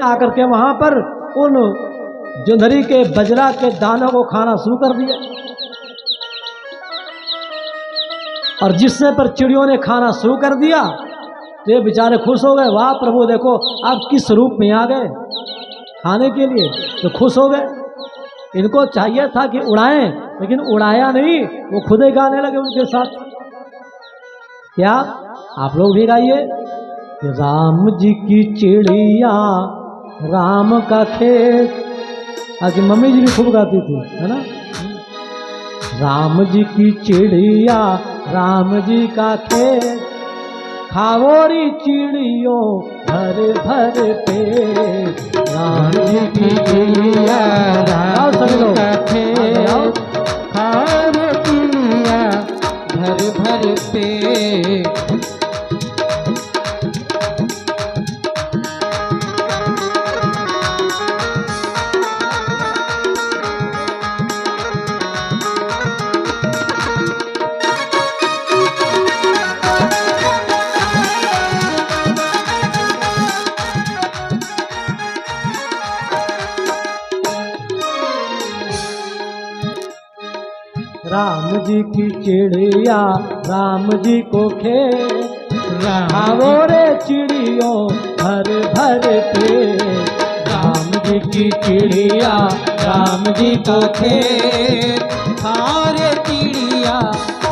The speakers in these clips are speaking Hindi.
आकर के वहां पर उन जुंधरी के बजरा के दानों को खाना शुरू कर दिया। और जिससे पर चिड़ियों ने खाना शुरू कर दिया तो ये बेचारे खुश हो गए, वाह प्रभु देखो आप किस रूप में आ गए खाने के लिए, तो खुश हो गए। इनको चाहिए था कि उड़ाएं, लेकिन उड़ाया नहीं, वो खुद ही गाने लगे उनके साथ। क्या आप लोग भी गाइए, राम जी की चिड़िया राम का खेत। आगे मम्मी जी भी खूब गाती थी, है ना। राम जी की चिड़िया राम जी का खेत, खावोरी चिड़ियों भर भर पेट। राम जी की चिड़िया राम का खेत, खावोरी चिड़िया भर भर पेट। राम जी की चिड़िया राम जी को खेत, खावो रे चिड़ियों भर भर पेट। राम जी की चिड़िया राम जी को खेत, खारे चिड़िया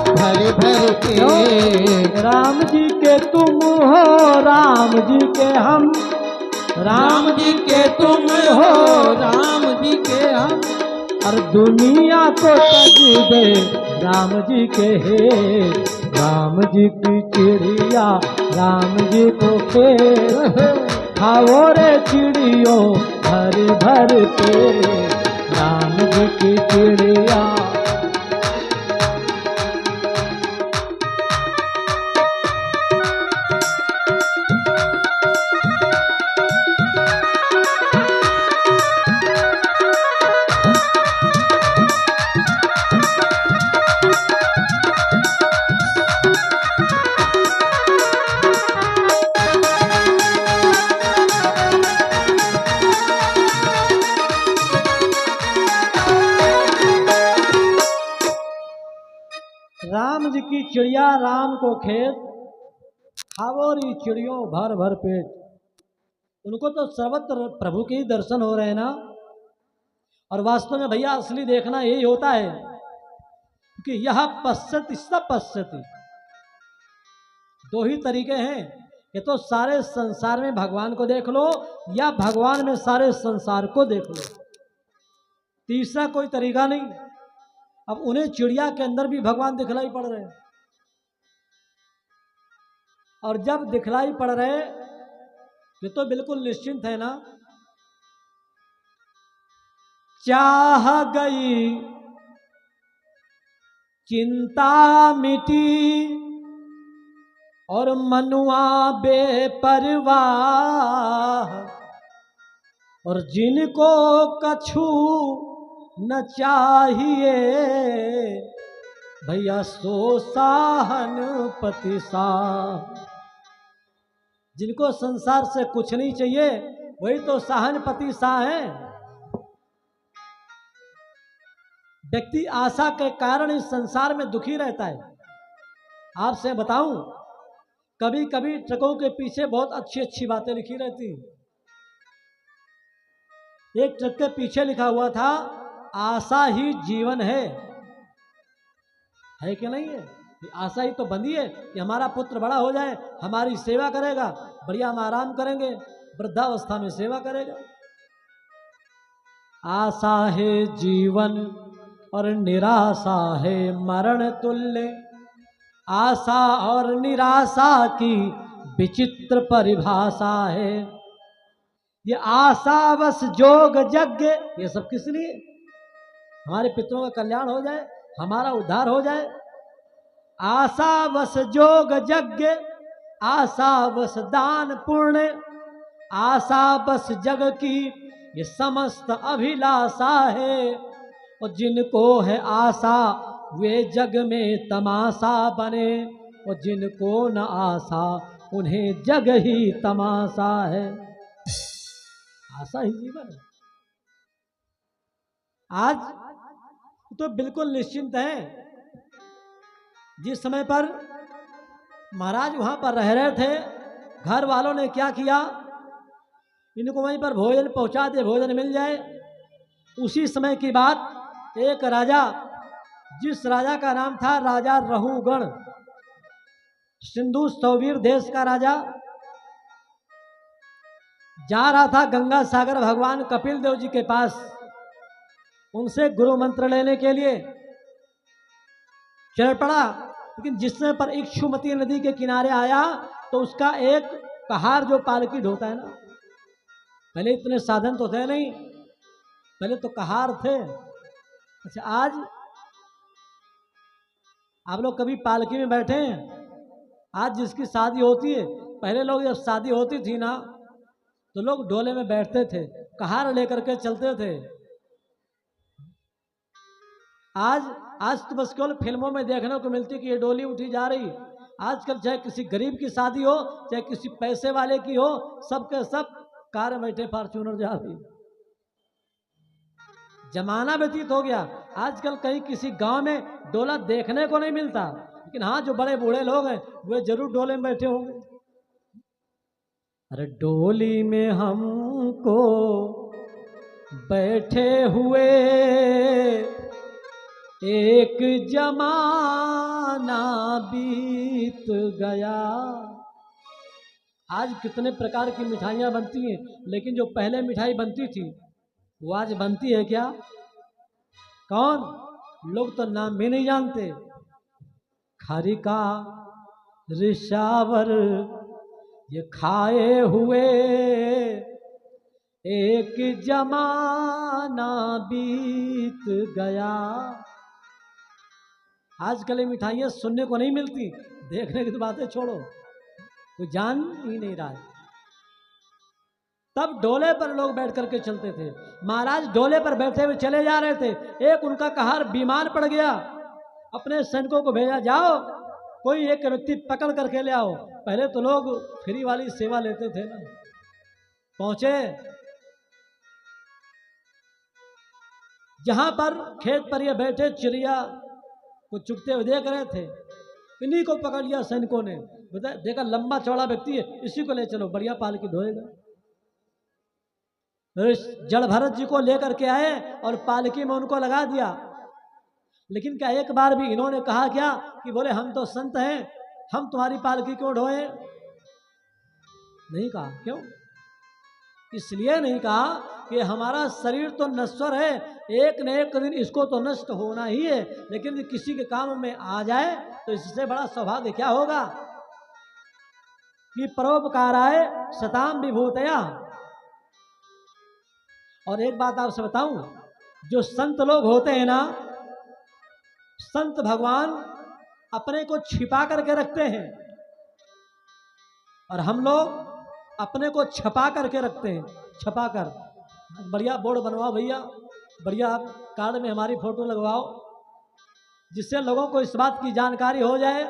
भर भर पेट। राम जी के तुम हो राम जी के हम, राम जी के तुम हो राम जी के हम, और दुनिया को तज दे राम जी के हे। राम जी की चिड़िया राम जी को खेत, खाओ रे चिड़ियों भर भर पेट। राम जी की चिड़िया राम जी की चिड़िया राम को खेत, खावोरी चिड़ियों भर भर पेट। उनको तो सर्वत्र प्रभु के ही दर्शन हो रहे हैं ना। और वास्तव में भैया असली देखना यही होता है कि यह पश्यति सब पश्यति। दो ही तरीके हैं, कि तो सारे संसार में भगवान को देख लो या भगवान में सारे संसार को देख लो, तीसरा कोई तरीका नहीं। अब उन्हें चिड़िया के अंदर भी भगवान दिखलाई पड़ रहे हैं, और जब दिखलाई पड़ रहे ये तो बिल्कुल निश्चिंत है ना। चाह गई चिंता मिटी और मनुआ बेपरवाह, और जिनको कछु न चाहिए भैया सो साहन पति सा। जिनको संसार से कुछ नहीं चाहिए वही तो सहानुभूति सा है। व्यक्ति आशा के कारण इस संसार में दुखी रहता है। आपसे बताऊं, कभी कभी ट्रकों के पीछे बहुत अच्छी अच्छी बातें लिखी रहती। एक ट्रक के पीछे लिखा हुआ था, आशा ही जीवन है कि नहीं है। आशा ही तो बंधी है कि हमारा पुत्र बड़ा हो जाए, हमारी सेवा करेगा, बढ़िया हम आराम करेंगे, वृद्धावस्था में सेवा करेगा। आशा है जीवन और निराशा है मरण तुल्य, आशा और निराशा की विचित्र परिभाषा है। ये आशावश जोग यज्ञ, ये सब किस लिए? हमारे पितरों का कल्याण हो जाए, हमारा उद्धार हो जाए। आशावश जोग यज्ञ, आशावश दान पुण्य, आशावश जग की ये समस्त अभिलाषा है। और जिनको है आशा वे जग में तमाशा बने, और जिनको न आशा उन्हें जग ही तमाशा है। आशा ही जीवन है। आज तो बिल्कुल निश्चिंत है। जिस समय पर महाराज वहां पर रह रहे थे, घर वालों ने क्या किया, इनको वहीं पर भोजन पहुंचा दे, भोजन मिल जाए। उसी समय की बात, एक राजा, जिस राजा का नाम था राजा रहुगण, सिंधु स्थविर देश का राजा, जा रहा था गंगा सागर भगवान कपिल देव जी के पास, उनसे गुरु मंत्र लेने के लिए चल पड़ा। लेकिन जिस समय पर इक्षुमती नदी के किनारे आया तो उसका एक कहार जो पालकी ढोता है ना, पहले इतने साधन तो थे नहीं, पहले तो कहार थे। अच्छा, आज आप लोग कभी पालकी में बैठे हैं? आज जिसकी शादी होती है, पहले लोग जब शादी होती थी ना तो लोग डोले में बैठते थे, कहार लेकर के चलते थे। आज तो बस केवल फिल्मों में देखने को मिलती कि ये डोली उठी जा रही। आजकल चाहे किसी गरीब की शादी हो, चाहे किसी पैसे वाले की हो, सबके सब कार में बैठे फॉर्च्यूनर जा रही। जमाना व्यतीत हो गया। आजकल कहीं किसी गांव में डोला देखने को नहीं मिलता, लेकिन हाँ, जो बड़े बूढ़े लोग हैं वे जरूर डोले में बैठे होंगे। अरे डोली में हमको बैठे हुए एक जमाना बीत गया। आज कितने प्रकार की मिठाइयाँ बनती हैं, लेकिन जो पहले मिठाई बनती थी वो आज बनती है क्या? कौन? लोग तो नाम भी नहीं जानते। खारिका, रिशावर, ये खाए हुए एक जमाना बीत गया। आजकल ये मिठाइयाँ सुनने को नहीं मिलती, देखने की तो बातें छोड़ो, कोई जान ही नहीं रहा है। तब डोले पर लोग बैठ करके चलते थे। महाराज डोले पर बैठे हुए चले जा रहे थे, एक उनका कहार बीमार पड़ गया। अपने सैनिकों को भेजा, जाओ कोई एक व्यक्ति पकड़ करके ले आओ। पहले तो लोग फ्री वाली सेवा लेते थे ना। पहुंचे जहां पर खेत पर ये बैठे चिड़िया को चुगते हुए देख रहे थे, इन्हीं को पकड़ लिया सैनिकों ने। देखा लंबा चौड़ा व्यक्ति है, इसी को ले चलो, बढ़िया पालकी ढोएगा। जड़ भरत जी को लेकर के आए और पालकी में उनको लगा दिया। लेकिन क्या एक बार भी इन्होंने कहा क्या कि बोले हम तो संत हैं, हम तुम्हारी पालकी क्यों ढोए? नहीं कहा। क्यों? इसलिए नहीं कहा कि हमारा शरीर तो नश्वर है, एक न एक दिन इसको तो नष्ट होना ही है, लेकिन किसी के काम में आ जाए तो इससे बड़ा सौभाग्य क्या होगा कि परोपकाराय सताम विभूतया। और एक बात आपसे बताऊं, जो संत लोग होते हैं ना, संत भगवान अपने को छिपा करके रखते हैं और हम लोग अपने को छपा करके रखते हैं। छपा कर बढ़िया बोर्ड बनवाओ भैया, बढ़िया कार्ड में हमारी फोटो लगवाओ, जिससे लोगों को इस बात की जानकारी हो जाए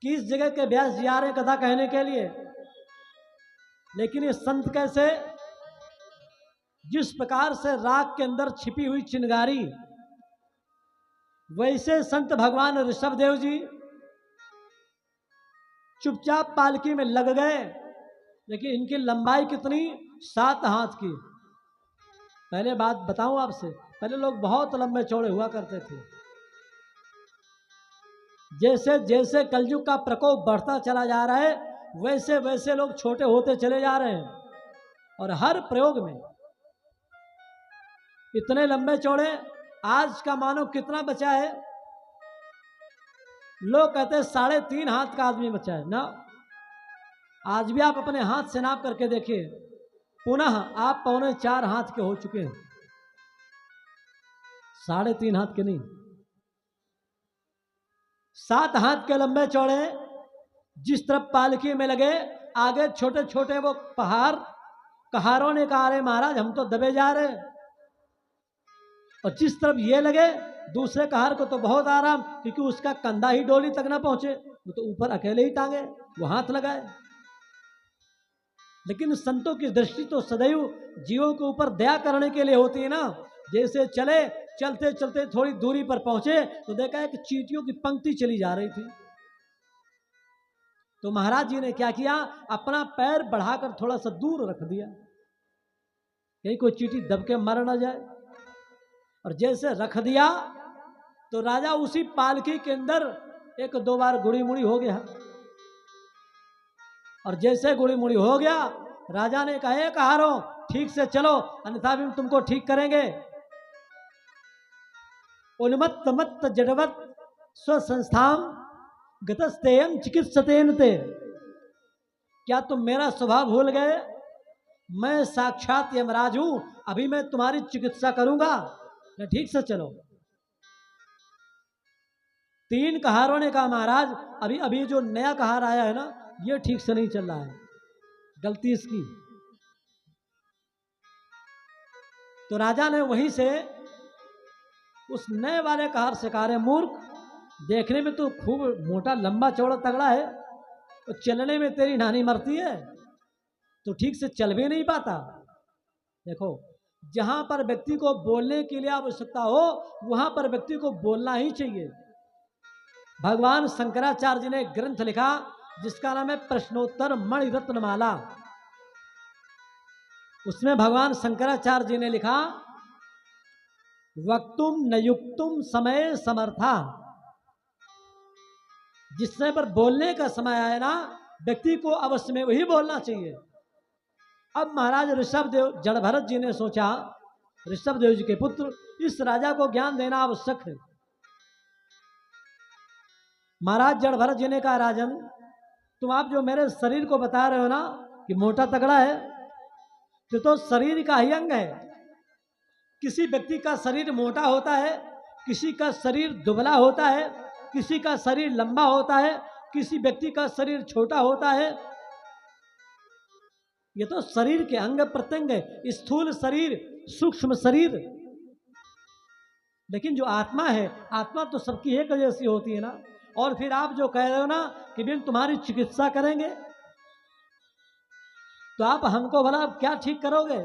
कि इस जगह के व्यास जी आ रहे कथा कहने के लिए। लेकिन ये संत कैसे? जिस प्रकार से राख के अंदर छिपी हुई चिंगारी, वैसे संत भगवान ऋषभ देव जी चुपचाप पालकी में लग गए। लेकिन इनकी लंबाई कितनी? 7 हाथ की। पहले बात बताऊं आपसे, पहले लोग बहुत लंबे चौड़े हुआ करते थे। जैसे जैसे कलयुग का प्रकोप बढ़ता चला जा रहा है, वैसे वैसे लोग छोटे होते चले जा रहे हैं। और हर प्रयोग में इतने लंबे चौड़े, आज का मानो कितना बचा है? लोग कहते हैं 3.5 हाथ का आदमी बचा है ना। आज भी आप अपने हाथ से नाप करके देखिए, पुनः आप 4.25 हाथ के हो चुके हैं, 3.5 हाथ के नहीं, 7 हाथ के लंबे चौड़े। जिस तरफ पालकी में लगे, आगे छोटे छोटे वो पहाड़, कहारों ने कहा अरे महाराज हम तो दबे जा रहे हैं। और जिस तरफ ये लगे, दूसरे कहार को तो बहुत आराम, क्योंकि उसका कंधा ही डोली तक ना पहुंचे, वो तो ऊपर अकेले ही टांगे, वो हाथ लगाए। लेकिन संतों की दृष्टि तो सदैव जीवों के ऊपर दया करने के लिए होती है ना। जैसे चलते चलते थोड़ी दूरी पर पहुंचे तो देखा है कि चींटियों की पंक्ति चली जा रही थी। तो महाराज जी ने क्या किया, अपना पैर बढ़ाकर थोड़ा सा दूर रख दिया, कहीं कोई चींटी दब के मर न जाए। और जैसे रख दिया तो राजा उसी पालकी के अंदर एक दो बार गुड़ी मुड़ी हो गया। और जैसे गुड़ी मुड़ी हो गया, राजा ने कहा, कहारो ठीक से चलो, अन्यथा भी हम तुमको ठीक करेंगे। उन्मत्त मत्त जडवत स्वसंस्थाम गतस्तेयम चिकित्सतेन ते। क्या तुम मेरा स्वभाव भूल गए? मैं साक्षात यमराज हूं, अभी मैं तुम्हारी चिकित्सा करूंगा, ठीक से चलो। तीन कहारों ने कहा, महाराज अभी अभी जो नया कहार आया है ना, ये ठीक से नहीं चल रहा है, गलती इसकी। तो राजा ने वहीं से उस नए वाले कहार से कहा, मूर्ख, देखने में तो खूब मोटा लंबा चौड़ा तगड़ा है, तो चलने में तेरी नानी मरती है, तो ठीक से चल भी नहीं पाता। देखो, जहां पर व्यक्ति को बोलने के लिए आवश्यकता हो वहां पर व्यक्ति को बोलना ही चाहिए। भगवान शंकराचार्य जी ने एक ग्रंथ लिखा जिसका नाम है प्रश्नोत्तर मणि रत्नमाला। उसमें भगवान शंकराचार्य जी ने लिखा, वक्तुम नयुक्तुम समय समर्था। जिस समय पर बोलने का समय आए ना, व्यक्ति को अवश्य में वही बोलना चाहिए। अब महाराज ऋषभदेव जड़भरत जी ने सोचा, ऋषभदेव जी के पुत्र, इस राजा को ज्ञान देना आवश्यक है। महाराज जड़भरत जी ने कहा, राजन, तुम आप जो मेरे शरीर को बता रहे हो ना कि मोटा तगड़ा है, तो शरीर का ही अंग है। किसी व्यक्ति का शरीर मोटा होता है, किसी का शरीर दुबला होता है, किसी का शरीर लंबा होता है, किसी व्यक्ति का शरीर छोटा होता है। ये तो शरीर के अंग प्रत्यंग है, स्थूल शरीर, सूक्ष्म शरीर। लेकिन जो आत्मा है, आत्मा तो सबकी एक जैसी होती है ना। और फिर आप जो कह रहे हो ना कि बिन तुम्हारी चिकित्सा करेंगे, तो आप हमको भला आप क्या ठीक करोगे?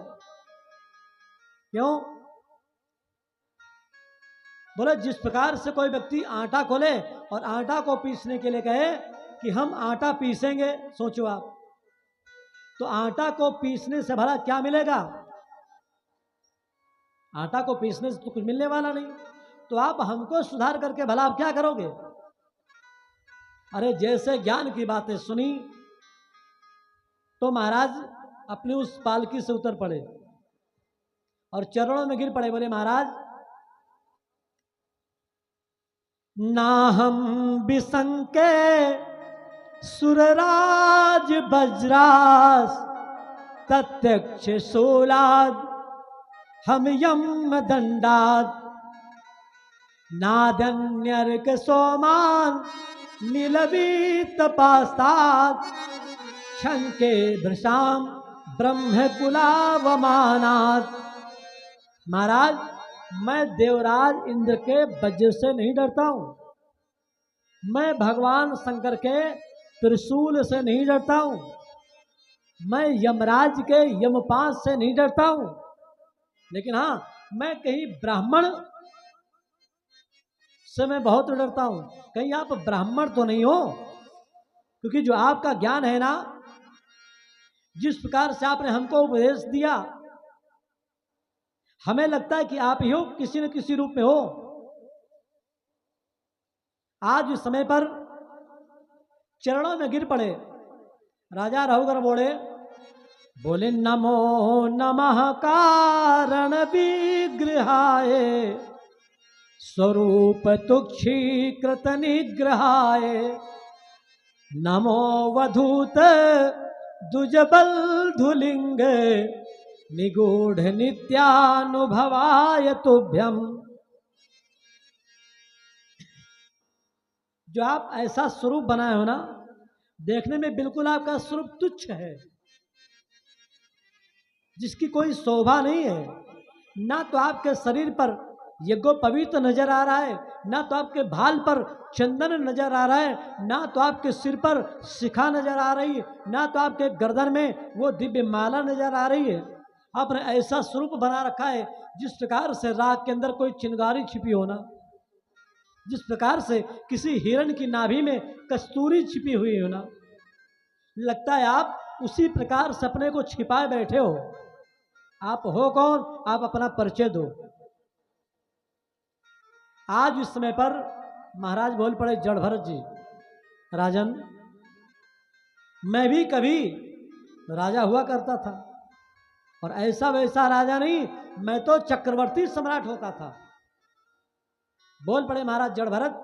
क्यों? बोले, जिस प्रकार से कोई व्यक्ति आटा खोले और आटा को पीसने के लिए कहे कि हम आटा पीसेंगे, सोचो आप, तो आटा को पीसने से भला क्या मिलेगा? आटा को पीसने से तो कुछ मिलने वाला नहीं। तो आप हमको सुधार करके भला आप क्या करोगे? अरे जैसे ज्ञान की बातें सुनी तो महाराज अपनी उस पालकी से उतर पड़े और चरणों में गिर पड़े। बोले, महाराज, ना हम बिसंके सुरराज वज्रास तत्यक्ष शूलाद हम यम दंडाद नादन्यर्क सोमान नीलवीत पास्ताद शंके भृशाम ब्रह्मकुलावमानाद। महाराज, मैं देवराज इंद्र के वज्र से नहीं डरता हूं, मैं भगवान शंकर के त्रिशूल से नहीं डरता हूं, मैं यमराज के यमपाश से नहीं डरता हूं। लेकिन हाँ, मैं कहीं ब्राह्मण से मैं बहुत डरता हूं। कहीं आप ब्राह्मण तो नहीं हो? क्योंकि जो आपका ज्ञान है ना, जिस प्रकार से आपने हमको उपदेश दिया, हमें लगता है कि आप ही हो, किसी न किसी रूप में हो। आज इस समय पर चरणों में गिर पड़े। राजा रघुगर बोले नमो नमः कारण विग्रहाय स्वरूप तुक्षीकृत निग्रहाय नमो वधूत दुजबल धुलिंग निगूढ़ नित्यानुभवाय तुभ्यम। जो आप ऐसा स्वरूप बनाए हो ना, देखने में बिल्कुल आपका स्वरूप तुच्छ है, जिसकी कोई शोभा नहीं है। ना तो आपके शरीर पर यज्ञोपवीत नजर आ रहा है, ना तो आपके भाल पर चंदन नजर आ रहा है, ना तो आपके सिर पर शिखा नजर आ रही है, ना तो आपके गर्दन में वो दिव्य माला नजर आ रही है। आपने ऐसा स्वरूप बना रखा है जिस प्रकार से राख के अंदर कोई चिंगारी छिपी होना, जिस प्रकार से किसी हिरण की नाभि में कस्तूरी छिपी हुई होना, लगता है आप उसी प्रकार से अपने को छिपाए बैठे हो। आप हो कौन? आप अपना परिचय दो। आज इस समय पर महाराज बोल पड़े जड़ भरत जी, राजन मैं भी कभी राजा हुआ करता था, और ऐसा वैसा राजा नहीं, मैं तो चक्रवर्ती सम्राट होता था। बोल पड़े महाराज जड़ भरत,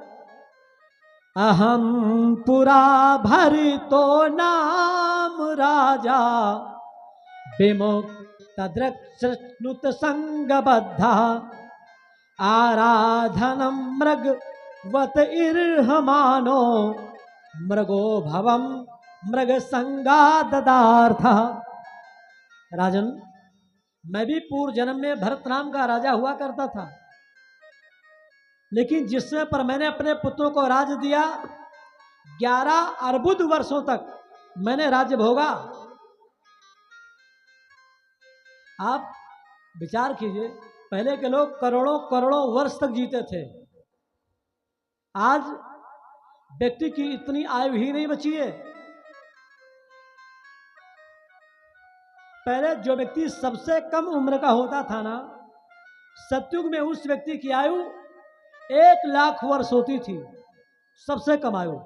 अहम पुरा भरितो नाम राजा विमुक्त दृक्नुत संगबद्धा आराधनम मृगवत इर्हमानो मृगो भवम मृग संगा ददार्था। राजन मैं भी पूर्व जन्म में भरत नाम का राजा हुआ करता था, लेकिन जिस समय पर मैंने अपने पुत्रों को राज्य दिया, 11 अर्बुद वर्षों तक मैंने राज्य भोगा। आप विचार कीजिए, पहले के लोग करोड़ों करोड़ों वर्ष तक जीते थे, आज व्यक्ति की इतनी आयु ही नहीं बची है। पहले जो व्यक्ति सबसे कम उम्र का होता था ना, सतयुग में उस व्यक्ति की आयु 1 लाख वर्ष होती थी, सबसे कम आयु।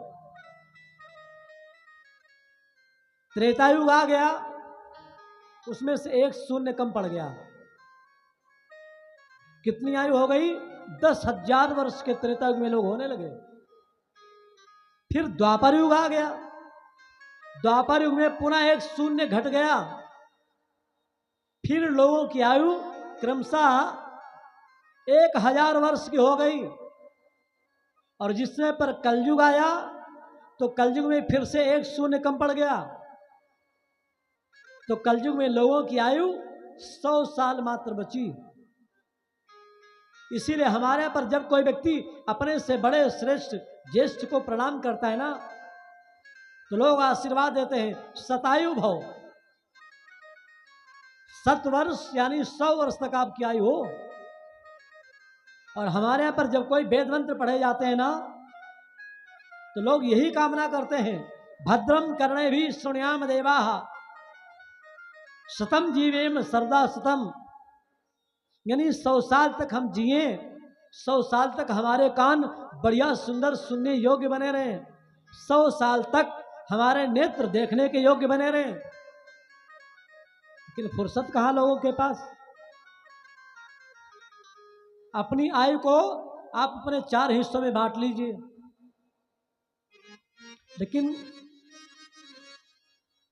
त्रेतायुग आ गया, उसमें से 1 शून्य कम पड़ गया। कितनी आयु हो गई? 10,000 वर्ष के त्रेतायुग में लोग होने लगे। फिर द्वापर युग आ गया, द्वापर युग में पुनः 1 शून्य घट गया। फिर लोगों की आयु क्रमशः 1000 वर्ष की हो गई, और जिस समय पर कलयुग आया तो कलयुग में फिर से 1 शून्य कम पड़ गया। तो कलयुग में लोगों की आयु 100 साल मात्र बची। इसीलिए हमारे यहाँ पर जब कोई व्यक्ति अपने से बड़े श्रेष्ठ ज्येष्ठ को प्रणाम करता है ना, तो लोग आशीर्वाद देते हैं, शतायु भव, 7 वर्ष यानी 100 वर्ष तक आपकी आयु हो। और हमारे यहाँ पर जब कोई वेद मंत्र पढ़े जाते हैं ना, तो लोग यही कामना करते हैं, भद्रम कर्णे भी शृणुयाम देवाः शतम जीवेम सर्दा शतम, यानी 100 साल तक हम जिए, 100 साल तक हमारे कान बढ़िया सुंदर सुनने योग्य बने रहे, 100 साल तक हमारे नेत्र देखने के योग्य बने रहे। लेकिन फुर्सत कहाँ लोगों के पास? अपनी आयु को आप अपने 4 हिस्सों में बांट लीजिए, लेकिन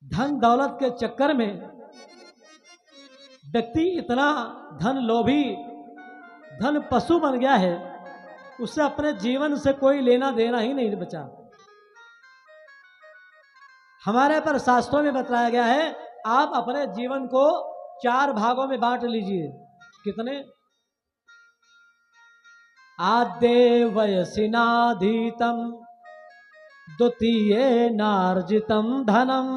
धन दौलत के चक्कर में व्यक्ति इतना धन लोभी, धन पशु बन गया है, उससे अपने जीवन से कोई लेना देना ही नहीं बचा। हमारे पर शास्त्रों में बताया गया है, आप अपने जीवन को 4 भागों में बांट लीजिए। कितने? आद्ये वयसिनाधीतम, द्वितीये नार्जितम धनम,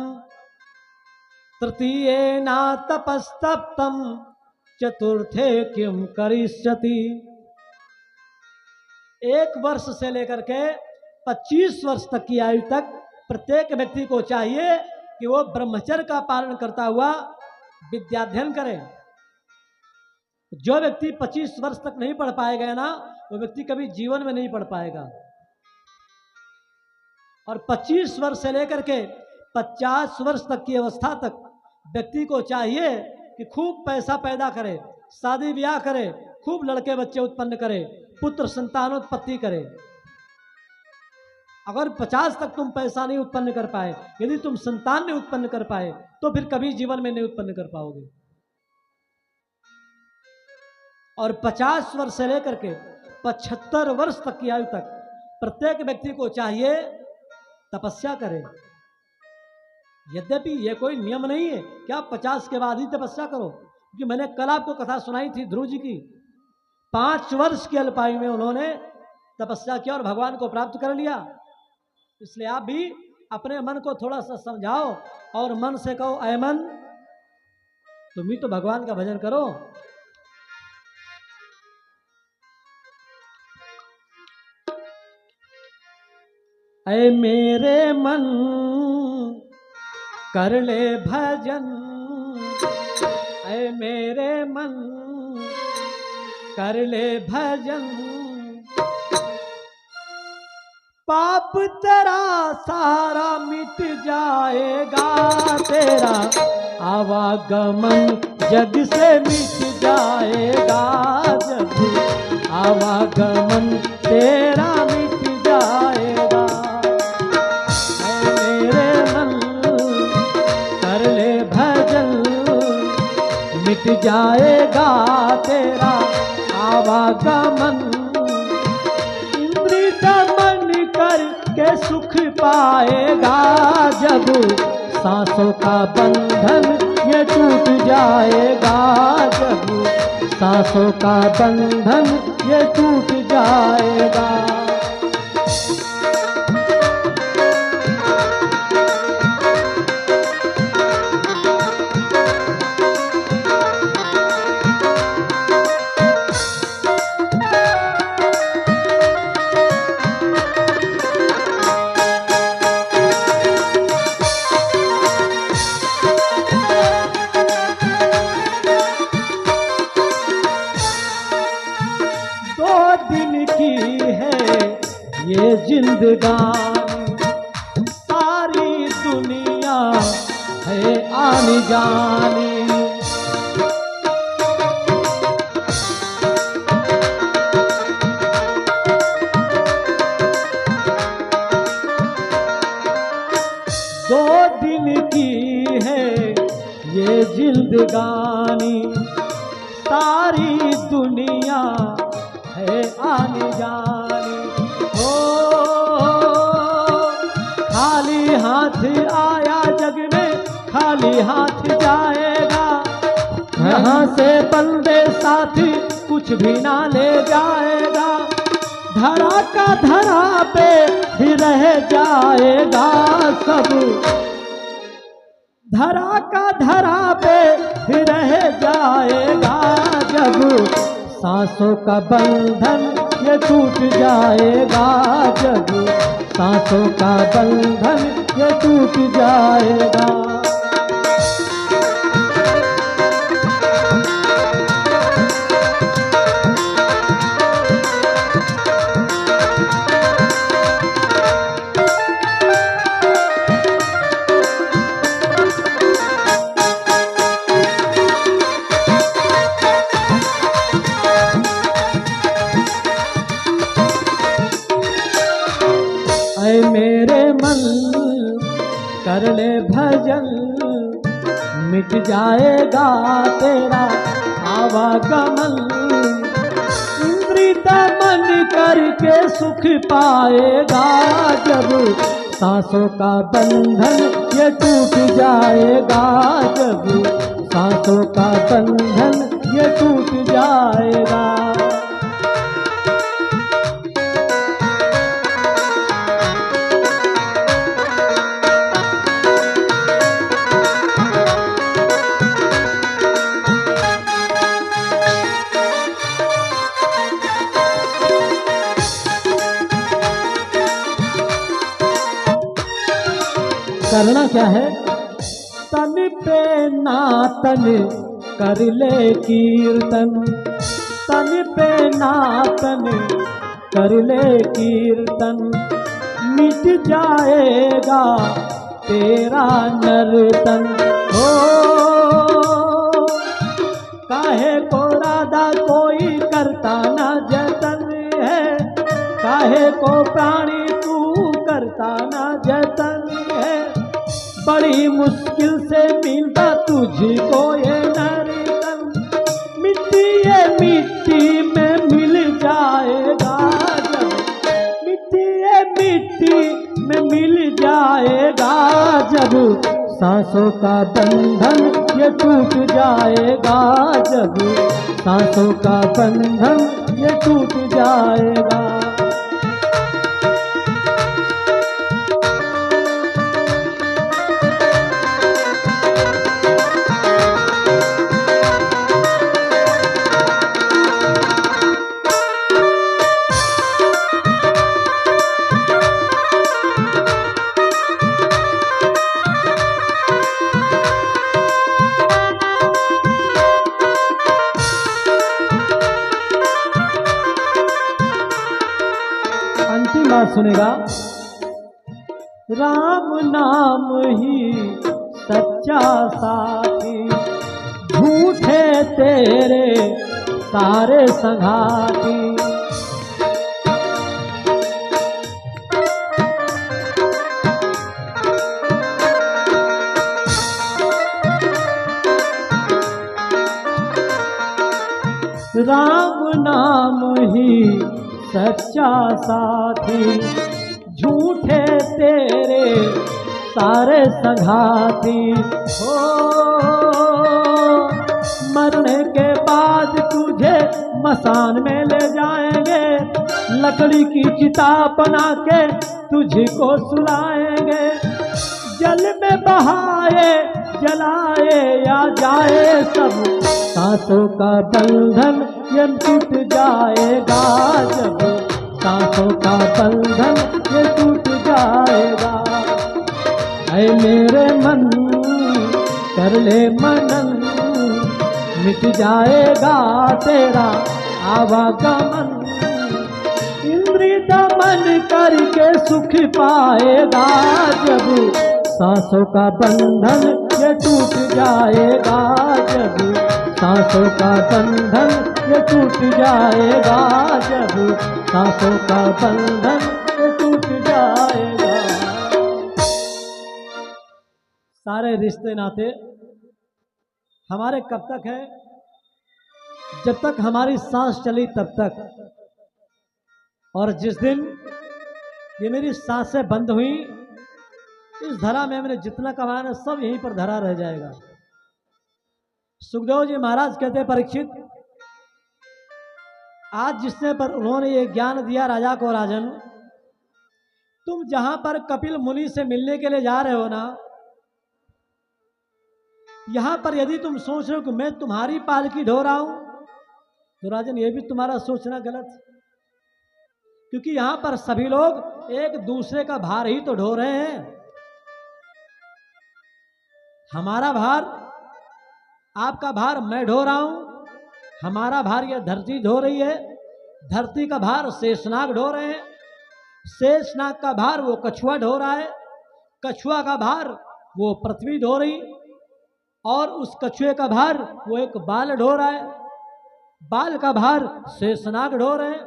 तृतीये ना तपस्तप्तम, चतुर्थे किम करिष्यति। 1 वर्ष से लेकर के 25 वर्ष तक की आयु तक प्रत्येक व्यक्ति को चाहिए कि वो ब्रह्मचर्य का पालन करता हुआ विद्याध्ययन करे। जो व्यक्ति 25 वर्ष तक नहीं पढ़ पाएगा ना, वो व्यक्ति कभी जीवन में नहीं पढ़ पाएगा। और 25 वर्ष से लेकर के 50 वर्ष तक की अवस्था तक व्यक्ति को चाहिए कि खूब पैसा पैदा करे, शादी ब्याह करे, खूब लड़के बच्चे उत्पन्न करे, पुत्र संतानोत्पत्ति करे। अगर 50 तक तुम पैसा नहीं उत्पन्न कर पाए, यदि तुम संतान नहीं उत्पन्न कर पाए, तो फिर कभी जीवन में नहीं उत्पन्न कर पाओगे। और 50 वर्ष से लेकर के 75 वर्ष तक की आयु तक प्रत्येक व्यक्ति को चाहिए तपस्या करे। यद्यपि ये कोई नियम नहीं है कि आप 50 के बाद ही तपस्या करो, क्योंकि मैंने कल आपको कथा सुनाई थी ध्रुव जी की। 5 वर्ष की अल्पायु में उन्होंने तपस्या किया और भगवान को प्राप्त कर लिया। इसलिए आप भी अपने मन को थोड़ा सा समझाओ और मन से कहो, ऐ मन तुम भी तो भगवान का भजन करो। ऐ मेरे मन कर ले भजन, ऐ मेरे मन कर ले भजन, पाप तेरा सारा मिट जाएगा, तेरा आवागमन जग से मिट जाएगा, जग आवागमन तेरा मिट जाएगा। ऐ मेरे मन कर ले भजन, मिट जाएगा तेरा आवागमन, इंद्रिय मन करके सुख पाएगा, जब सांसों का बंधन ये टूट जाएगा, जब सांसों का बंधन ये टूट जाएगा। ये जिंदगानी सारी दुनिया है आनी जानी, दो दिन की है ये जिंदगानी सारी दुनिया है आनी जानी। खाली हाथ आया जग में खाली हाथ जाएगा, यहाँ से बंदे साथी कुछ भी ना ले जाएगा, धरा का धरा पे भी रह जाएगा सब, धरा का धरा पे भी रह जाएगा, जब सांसों का बंधन ये टूट जाएगा, जब सांसों का बंधन ये टूट जाएगा। ऐ मेरे मन कर ले भजन, मिट जाएगा तेरा आवागमन, इंद्रिय मन करके सुख पाएगा, जब सांसों का बंधन ये टूट जाएगा, जब सांसों का बंधन ये टूट जाएगा। करना क्या है? तन पे नातन कर ले कीर्तन, तन पे नातन कर ले कीर्तन, मिट जाएगा तेरा नर्तन। हो काहे को राधा कोई करता ना जतन है, काहे को प्राणी तू करता ना जतन है, बड़ी मुश्किल से मिलता तुझको ये नर्तन, मिट्टी में मिल जाएगा, जब मिट्टी में मिल जाएगा, जब सांसों का बंधन ये टूट जाएगा जब सांसों का बंधन ये टूट जाएगा। अंतिम बात सुनेगा, राम नाम ही सच्चा साथी, झूठे तेरे सारे संघाती। राम नाम ही सच्चा साथी, झूठे तेरे सारे संघाती। हो मरने के बाद तुझे मसान में ले जाएंगे, लकड़ी की चिता बना के तुझको सुलाएंगे। जल में बहाए जलाए या जाए सब, सांसों का बंधन ये टूट जाएगा जब सांसों का बंधन ये टूट जाएगा। ऐ मेरे मन कर ले मनन, मिट जाएगा तेरा आवागमन। इंद्रिय दमन करके सुख पाएगा जब सांसों का बंधन ये टूट जाएगा जब सांसों का बंधन ये टूट जाएगा जब सांसों का बंधन ये टूट जाएगा। सारे रिश्ते नाते हमारे कब तक हैं? जब तक हमारी सांस चली तब तक। और जिस दिन ये मेरी सांसें बंद हुई, इस धरा में मैंने जितना कमाया ना सब यहीं पर धरा रह जाएगा। सुखदेव जी महाराज कहते हैं, परीक्षित आज जिसने पर उन्होंने ये ज्ञान दिया राजा को, राजन तुम जहां पर कपिल मुनि से मिलने के लिए जा रहे हो ना, यहां पर यदि तुम सोच रहे हो कि मैं तुम्हारी पालकी ढो रहा हूं, तो राजन ये भी तुम्हारा सोचना गलत, क्योंकि यहां पर सभी लोग एक दूसरे का भार ही तो ढो रहे हैं। हमारा भार, आपका भार मैं ढो रहा हूं, हमारा भार यह धरती ढो रही है, धरती का भार शेषनाग ढो रहे हैं, शेषनाग का भार वो कछुआ ढो रहा है, कछुआ का भार वो पृथ्वी ढो रही, और उस कछुए का भार वो एक बाल ढो रहा है, बाल का भार शेषनाग ढो रहे हैं।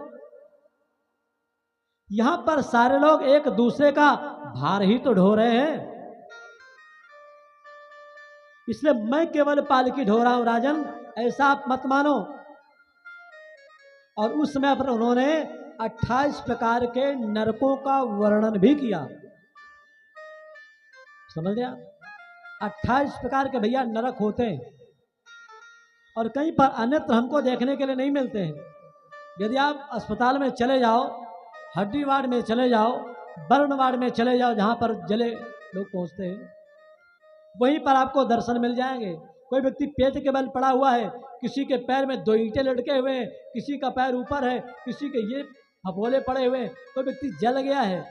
यहां पर सारे लोग एक दूसरे का भार ही तो ढो रहे हैं, इसलिए मैं केवल पालकी ढो रहा हूं राजन, ऐसा आप मत मानो। और उस समय पर उन्होंने 28 प्रकार के नरकों का वर्णन भी किया, समझ गया? 28 प्रकार के भैया नरक होते हैं, और कहीं पर अन्यत्र हमको देखने के लिए नहीं मिलते हैं। यदि आप अस्पताल में चले जाओ, हड्डी वार्ड में चले जाओ, बर्न वार्ड में चले जाओ, जहां पर जले लोग पहुंचते हैं, वहीं पर आपको दर्शन मिल जाएंगे। कोई व्यक्ति पेट के बल पड़ा हुआ है, किसी के पैर में 2 ईंटें लटके हुए हैं, किसी का पैर ऊपर है, किसी के ये फफोले पड़े हुए हैं, कोई व्यक्ति जल गया है,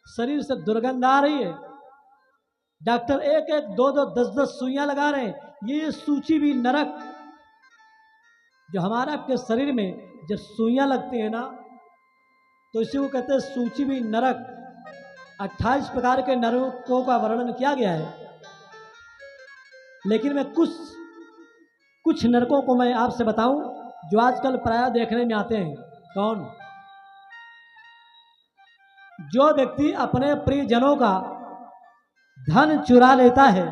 शरीर से दुर्गंध आ रही है, डॉक्टर 1-1, 2-2, 10-10 सुइयां लगा रहे हैं। ये सूची भी नरक, जो हमारा आपके शरीर में जब सुइयां लगती है ना, तो इसी को कहते हैं सूची भी नरक। 28 प्रकार के नरकों का वर्णन किया गया है, लेकिन मैं कुछ नरकों को मैं आपसे बताऊं जो आजकल प्रायः देखने में आते हैं। कौन? जो व्यक्ति अपने प्रियजनों का धन चुरा लेता है,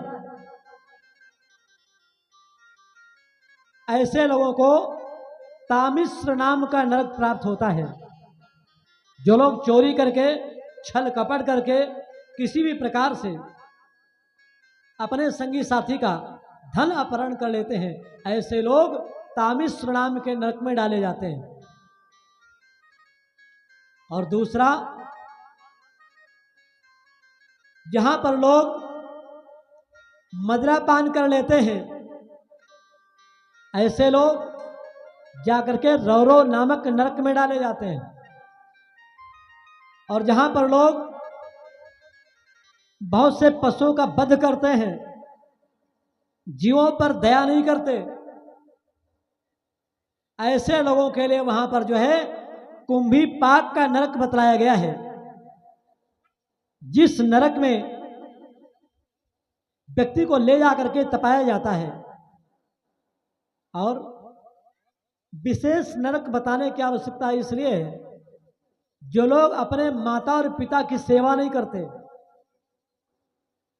ऐसे लोगों को तामिश्र नाम का नरक प्राप्त होता है। जो लोग चोरी करके, छल कपट करके, किसी भी प्रकार से अपने संगी साथी का धन अपहरण कर लेते हैं, ऐसे लोग तामिश्र नाम के नरक में डाले जाते हैं। और दूसरा, जहां पर लोग मदिरापान कर लेते हैं, ऐसे लोग जाकर के रौरो नामक नरक में डाले जाते हैं। और जहां पर लोग बहुत से पशुओं का वध करते हैं, जीवों पर दया नहीं करते, ऐसे लोगों के लिए वहां पर जो है कुंभी पाक का नरक बतलाया गया है, जिस नरक में व्यक्ति को ले जाकर के तपाया जाता है। और विशेष नरक बताने की आवश्यकता इसलिए है, जो लोग अपने माता और पिता की सेवा नहीं करते।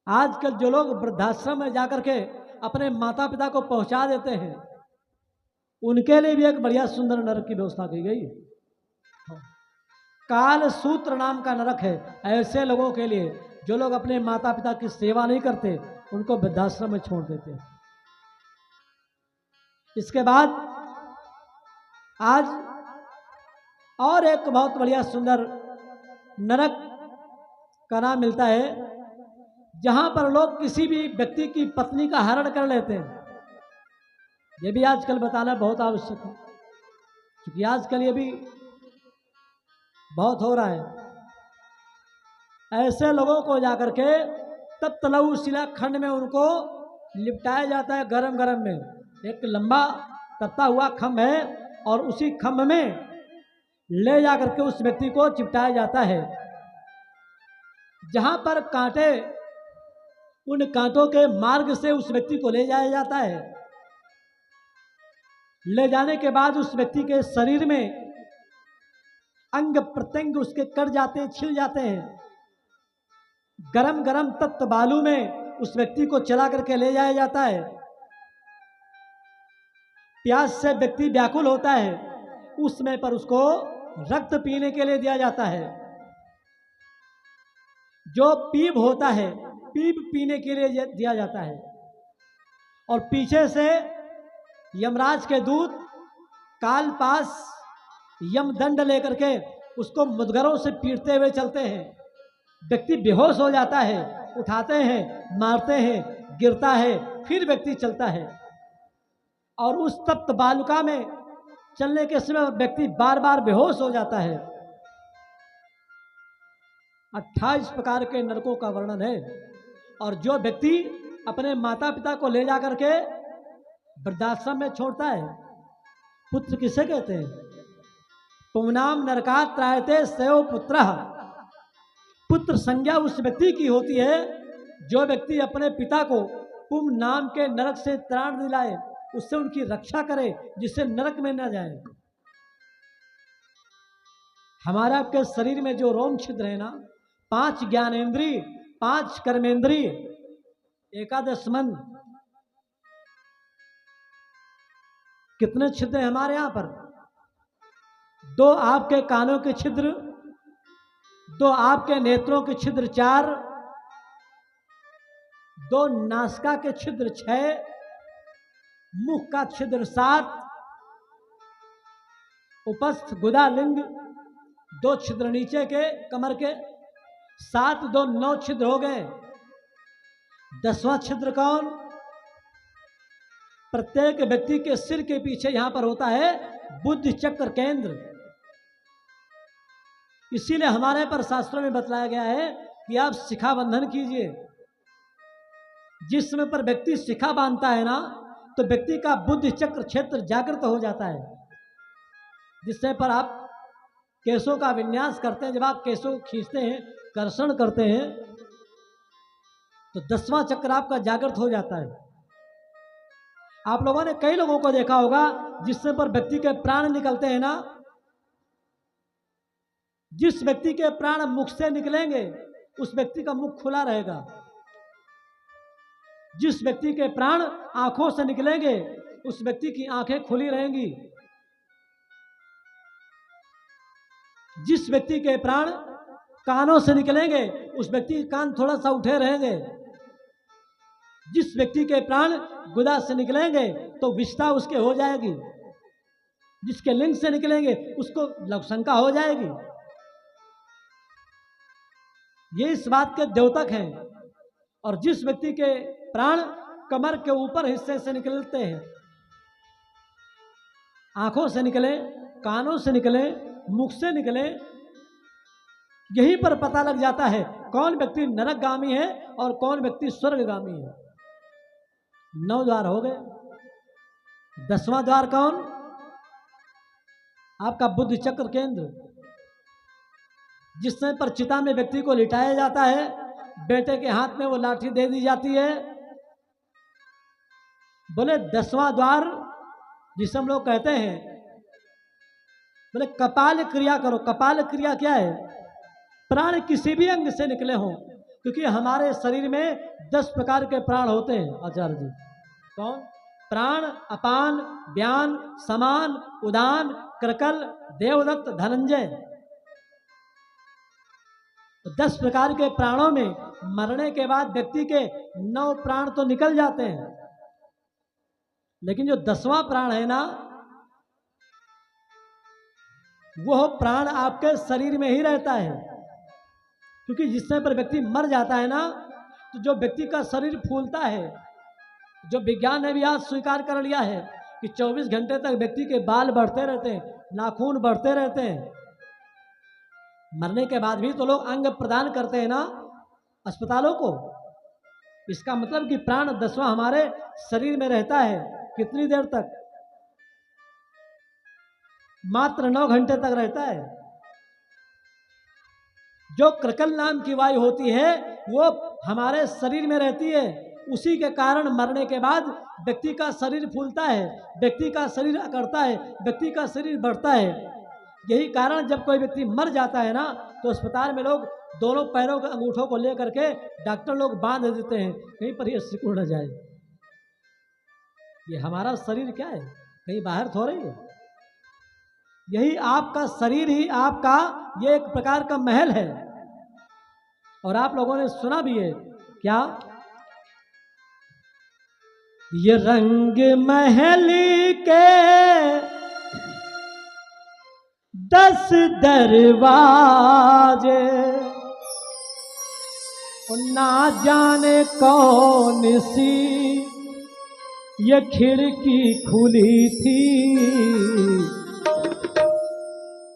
आजकल जो लोग वृद्धाश्रम में जाकर के अपने माता पिता को पहुंचा देते हैं, उनके लिए भी एक बढ़िया सुंदर नरक की व्यवस्था की गई। काल सूत्र नाम का नरक है ऐसे लोगों के लिए जो लोग अपने माता पिता की सेवा नहीं करते, उनको वृद्धाश्रम में छोड़ देते हैं। इसके बाद आज और एक बहुत बढ़िया सुंदर नरक का नाम मिलता है, जहां पर लोग किसी भी व्यक्ति की पत्नी का हरण कर लेते हैं। यह भी आजकल बताना बहुत आवश्यक है, क्योंकि आजकल ये भी बहुत हो रहा है। ऐसे लोगों को जाकर के तब तलऊ शिला खंड में उनको लिपटाया जाता है, गरम गरम में एक लंबा तपता हुआ खम्भ है, और उसी खम्भ में ले जाकर के उस व्यक्ति को चिपटाया जाता है। जहां पर कांटे, उन कांटों के मार्ग से उस व्यक्ति को ले जाया जाता है। ले जाने के बाद उस व्यक्ति के शरीर में अंग प्रत्यंग उसके कट जाते हैं, छिल जाते हैं। गरम गरम तप्त बालू में उस व्यक्ति को चला करके ले जाया जाता है। प्यास से व्यक्ति व्याकुल होता है, उस समय पर उसको रक्त पीने के लिए दिया जाता है। जो पीप होता है, पीप पीने के लिए दिया जाता है। और पीछे से यमराज के दूत काल पास यमदंड लेकर के उसको मुद्गरों से पीटते हुए चलते हैं। व्यक्ति बेहोश हो जाता है, उठाते हैं, मारते हैं, गिरता है, फिर व्यक्ति चलता है। और उस तप्त बालुका में चलने के समय व्यक्ति बार बार बेहोश हो जाता है। 28 प्रकार के नरकों का वर्णन है। और जो व्यक्ति अपने माता पिता को ले जाकर के वृद्धाश्रम में छोड़ता है, पुत्र किसे कहते हैं? पुमनाम नरकात् त्रायते सयो पुत्रः। पुत्र संज्ञा उस व्यक्ति की होती है जो व्यक्ति अपने पिता को पुम नाम के नरक से त्राण दिलाए, उससे उनकी रक्षा करे, जिससे नरक में न जाए। हमारा आपके शरीर में जो रोम छिद्र है ना, 5 ज्ञानेंद्रिय, 5 कर्मेंद्रिय, 11 मन, कितने छिद्र हैं हमारे यहां पर? 2 आपके कानों के छिद्र, 2 आपके नेत्रों के छिद्र 4, 2 नासिका के छिद्र 6, मुख का छिद्र 7, उपस्थ गुदा लिंग 2 छिद्र नीचे के कमर के, 7 2 9 छिद्र हो गए। 10वां छिद्र कौन? प्रत्येक व्यक्ति के सिर के पीछे यहां पर होता है बुद्धि चक्र केंद्र। इसीलिए हमारे पर शास्त्रों में बतलाया गया है कि आप शिखा बंधन कीजिए। जिस समय पर व्यक्ति शिखा बांधता है ना, तो व्यक्ति का बुद्धि चक्र क्षेत्र जागृत हो जाता है। जिस समय पर आप केशों का विन्यास करते हैं, जब आप केशों को खींचते हैं, कर्षण करते हैं, तो 10वां चक्र आपका जागृत हो जाता है। आप लोगों ने कई लोगों को देखा होगा जिस समय पर व्यक्ति के प्राण निकलते हैं ना, जिस व्यक्ति के प्राण मुख से निकलेंगे उस व्यक्ति का मुख खुला रहेगा। जिस व्यक्ति के प्राण आंखों से निकलेंगे उस व्यक्ति की आंखें खुली रहेंगी। जिस व्यक्ति के प्राण कानों से निकलेंगे उस व्यक्ति के कान थोड़ा सा उठे रहेंगे। जिस व्यक्ति के प्राण गुदा से निकलेंगे तो विष्ठा उसके हो जाएगी, जिसके लिंग से निकलेंगे उसको लघुशंका हो जाएगी। ये इस बात के द्योतक हैं। और जिस व्यक्ति के प्राण कमर के ऊपर हिस्से से निकलते हैं, आंखों से निकले, कानों से निकले, मुख से निकले, यहीं पर पता लग जाता है कौन व्यक्ति नरकगामी है और कौन व्यक्ति स्वर्गगामी है। 9 द्वार हो गए। 10वां द्वार कौन? आपका बुद्धि चक्र केंद्र। जिस समय पर चिता में व्यक्ति को लिटाया जाता है, बेटे के हाथ में वो लाठी दे दी जाती है। बोले 10वां द्वार जिसे हम लोग कहते हैं, बोले कपाल क्रिया करो। कपाल क्रिया क्या है? प्राण किसी भी अंग से निकले हों, क्योंकि हमारे शरीर में 10 प्रकार के प्राण होते हैं आचार्य जी। कौन? प्राण, अपान, व्यान, समान, उदान, क्रकल, देवदत्त, धनंजय। 10 प्रकार के प्राणों में मरने के बाद व्यक्ति के 9 प्राण तो निकल जाते हैं, लेकिन जो 10वां प्राण है ना, वो प्राण आपके शरीर में ही रहता है। क्योंकि जिस समय पर व्यक्ति मर जाता है ना, तो जो व्यक्ति का शरीर फूलता है, जो विज्ञान ने भी आज स्वीकार कर लिया है कि 24 घंटे तक व्यक्ति के बाल बढ़ते रहते हैं, नाखून बढ़ते रहते हैं। मरने के बाद भी तो लोग अंग प्रदान करते हैं ना अस्पतालों को। इसका मतलब कि प्राण 10वां हमारे शरीर में रहता है। कितनी देर तक? मात्र 9 घंटे तक रहता है। जो क्रकल नाम की वायु होती है वो हमारे शरीर में रहती है। उसी के कारण मरने के बाद व्यक्ति का शरीर फूलता है, व्यक्ति का शरीर अकड़ता है, व्यक्ति का शरीर बढ़ता है। यही कारण जब कोई व्यक्ति मर जाता है ना, तो अस्पताल में लोग दोनों पैरों के अंगूठों को लेकर के डॉक्टर लोग बांध देते हैं, कहीं पर ये सिकुड़ न जाए। ये हमारा शरीर क्या है? कहीं बाहर थोड़े है। यही आपका शरीर ही आपका ये एक प्रकार का महल है। और आप लोगों ने सुना भी है क्या? ये रंग महल के 10 दरवाजे, ना जाने कौन सी ये खिड़की खुली थी।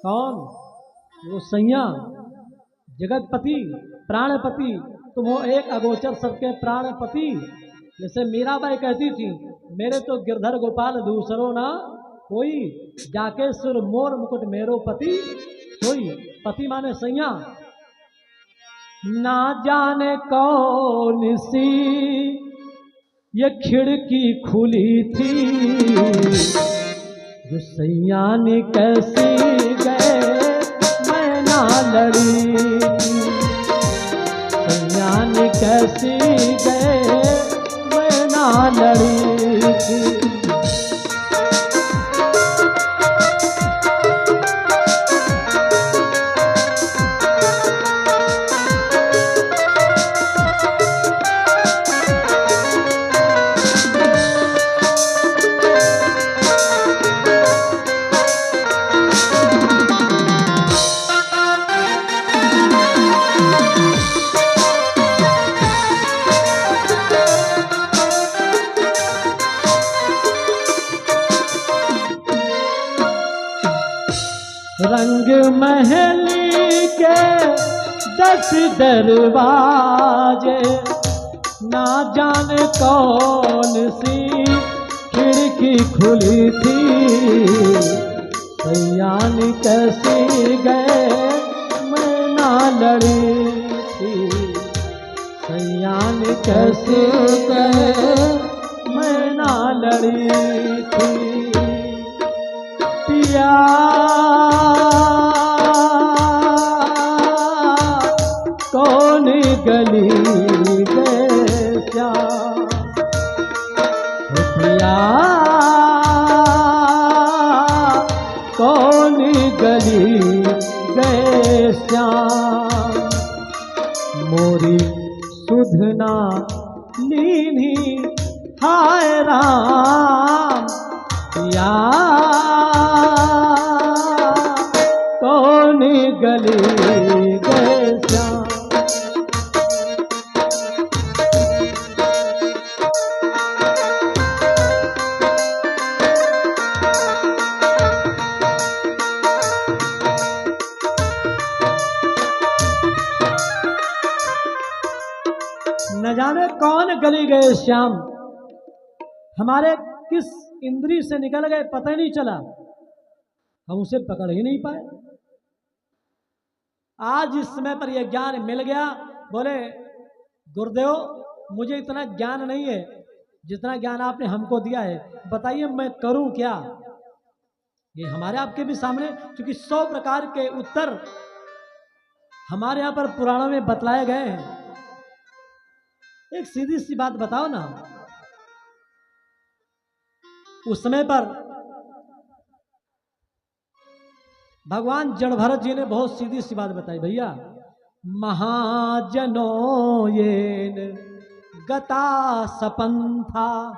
कौन? वो सैया जगतपति, प्राणपति। तुम हो एक अगोचर सबके प्राणपति। जैसे मीराबाई कहती थी, मेरे तो गिरधर गोपाल दूसरो ना कोई, जाके सुर मोर मुकुट मेरो पति सोई। पति माने सैया। ना जाने कौन सी ये खिड़की खुली थी, जो सैया ने कैसी गए मैं ना लड़ी। सैया ने कैसी गए मैं ना लड़ी थी। रंग महल के 10 दरवाजे, ना जाने कौन सी खिड़की खुली थी। सैया ने कैसे गए मैं ना लड़ी थी। सैया ने कैसे गए मैं ना लड़ी थी। पिया कौन गली गए श्याम, पिया कौन गली गए श्याम। मोरी सुधना नीनी कौन गली गए श्याम, हमारे किस इंद्री से निकल गए पता ही नहीं चला, हम उसे पकड़ ही नहीं पाए। आज इस समय पर यह ज्ञान मिल गया। बोले गुरुदेव मुझे इतना ज्ञान नहीं है जितना ज्ञान आपने हमको दिया है, बताइए मैं करूं क्या। ये हमारे आपके भी सामने, क्योंकि 100 प्रकार के उत्तर हमारे यहाँ पर पुराणों में बतलाए गए हैं। एक सीधी सी बात बताओ ना, उस समय पर भगवान जड़ भरत जी ने बहुत सीधी सी बात बताई, भैया महाजनों येन गता सपंथा,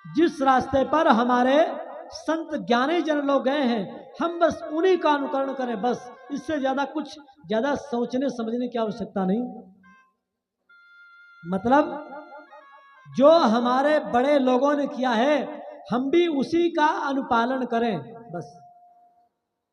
जिस रास्ते पर हमारे संत ज्ञानी जन लोग गए हैं हम बस उन्हीं का अनुकरण करें, बस इससे ज्यादा कुछ ज्यादा सोचने समझने की आवश्यकता नहीं। मतलब जो हमारे बड़े लोगों ने किया है हम भी उसी का अनुपालन करें बस।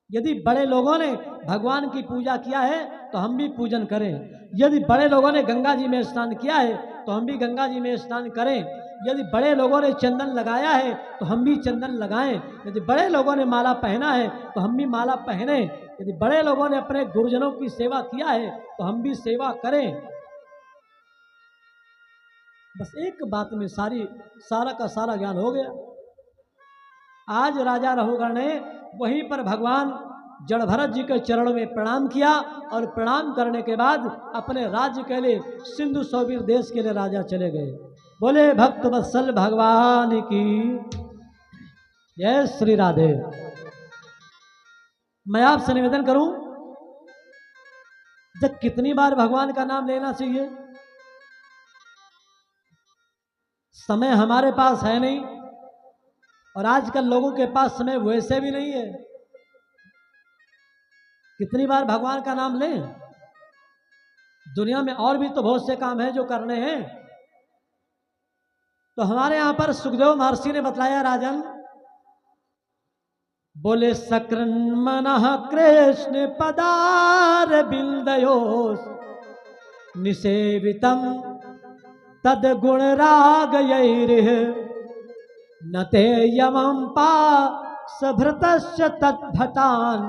यदि बड़े लोगों ने भगवान की पूजा किया है तो हम भी पूजन करें, यदि बड़े लोगों ने गंगा जी में स्नान किया है तो हम भी गंगा जी में स्नान करें, यदि बड़े लोगों ने चंदन लगाया है तो हम भी चंदन लगाएं, यदि बड़े लोगों ने माला पहना है तो हम भी माला पहने, यदि बड़े लोगों ने अपने गुरुजनों की सेवा किया है तो हम भी सेवा करें। बस एक बात में सारा का सारा ज्ञान हो गया। आज राजा रहुगण ने वहीं पर भगवान जड़ भरत जी के चरणों में प्रणाम किया और प्रणाम करने के बाद अपने राज्य के लिए सिंधु सौवीर देश के लिए राजा चले गए। बोले भक्त वत्सल भगवान की जय श्री राधे। मैं आपसे निवेदन करूं, जब कितनी बार भगवान का नाम लेना चाहिए। समय हमारे पास है नहीं और आजकल लोगों के पास समय वैसे भी नहीं है। कितनी बार भगवान का नाम लें। दुनिया में और भी तो बहुत से काम हैं जो करने हैं। तो हमारे यहां पर सुखदेव महर्षि ने बतलाया राजन, बोले सकृन मनः कृष्ण पदार बिंदयोस निसेवितम तद गुण राग यैरिह न ते यमं पासभृतस्य तद्भटान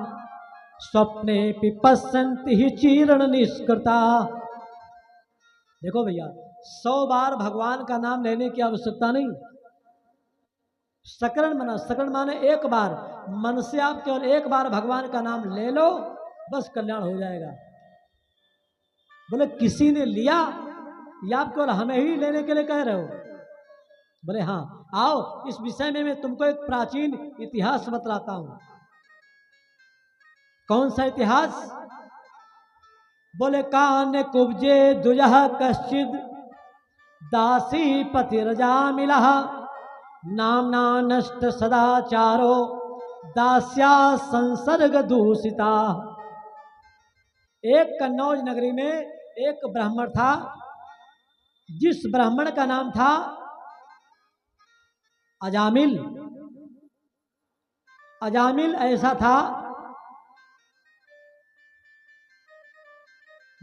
स्वप्ने पश्यन्ति ही चीर्ण निष्कृता। देखो भैया 100 बार भगवान का नाम लेने की आवश्यकता नहीं। सकरण माने एक बार, मन से आप केवल एक बार भगवान का नाम ले लो बस कल्याण हो जाएगा। बोले किसी ने लिया या आप केवल हमें ही लेने के लिए कह रहे हो। बोले हाँ आओ इस विषय में मैं तुमको एक प्राचीन इतिहास बतलाता हूं। कौन सा इतिहास? बोले कान्य कुब्जे दुजह कश्चिद दासी पतिरजा मिला नामना नष्ट सदाचारो दास्या संसर्ग दूषिता। एक कन्नौज नगरी में एक ब्राह्मण था, जिस ब्राह्मण का नाम था अजामिल। अजामिल ऐसा था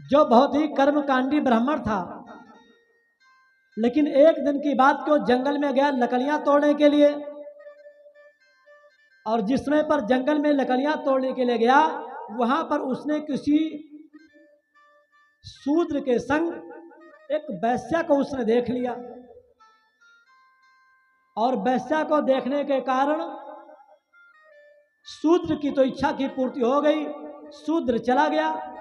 जो बहुत ही कर्मकांडी ब्राह्मण था, लेकिन एक दिन की बात को जंगल में गया लकड़ियां तोड़ने के लिए, और जिस समय पर जंगल में लकड़ियां तोड़ने के लिए गया वहां पर उसने किसी शूद्र के संग एक वैश्या को उसने देख लिया, और वैश्या को देखने के कारण शूद्र की तो इच्छा की पूर्ति हो गई, शूद्र चला गया।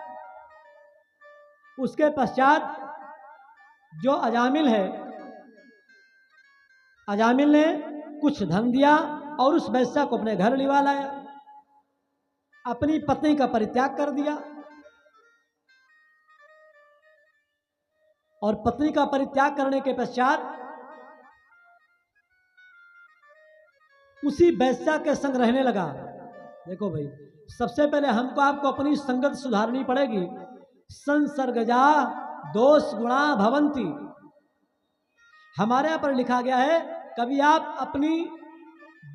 उसके पश्चात जो अजामिल है, अजामिल ने कुछ धन दिया और उस वैश्या को अपने घर लिवा लाया, अपनी पत्नी का परित्याग कर दिया। और पत्नी का परित्याग करने के पश्चात उसी वैश्या के संग रहने लगा। देखो भाई, सबसे पहले हमको आपको अपनी संगत सुधारनी पड़ेगी। संसर्गजा दोष गुणा भवंती, हमारे यहाँ पर लिखा गया है कभी आप अपनी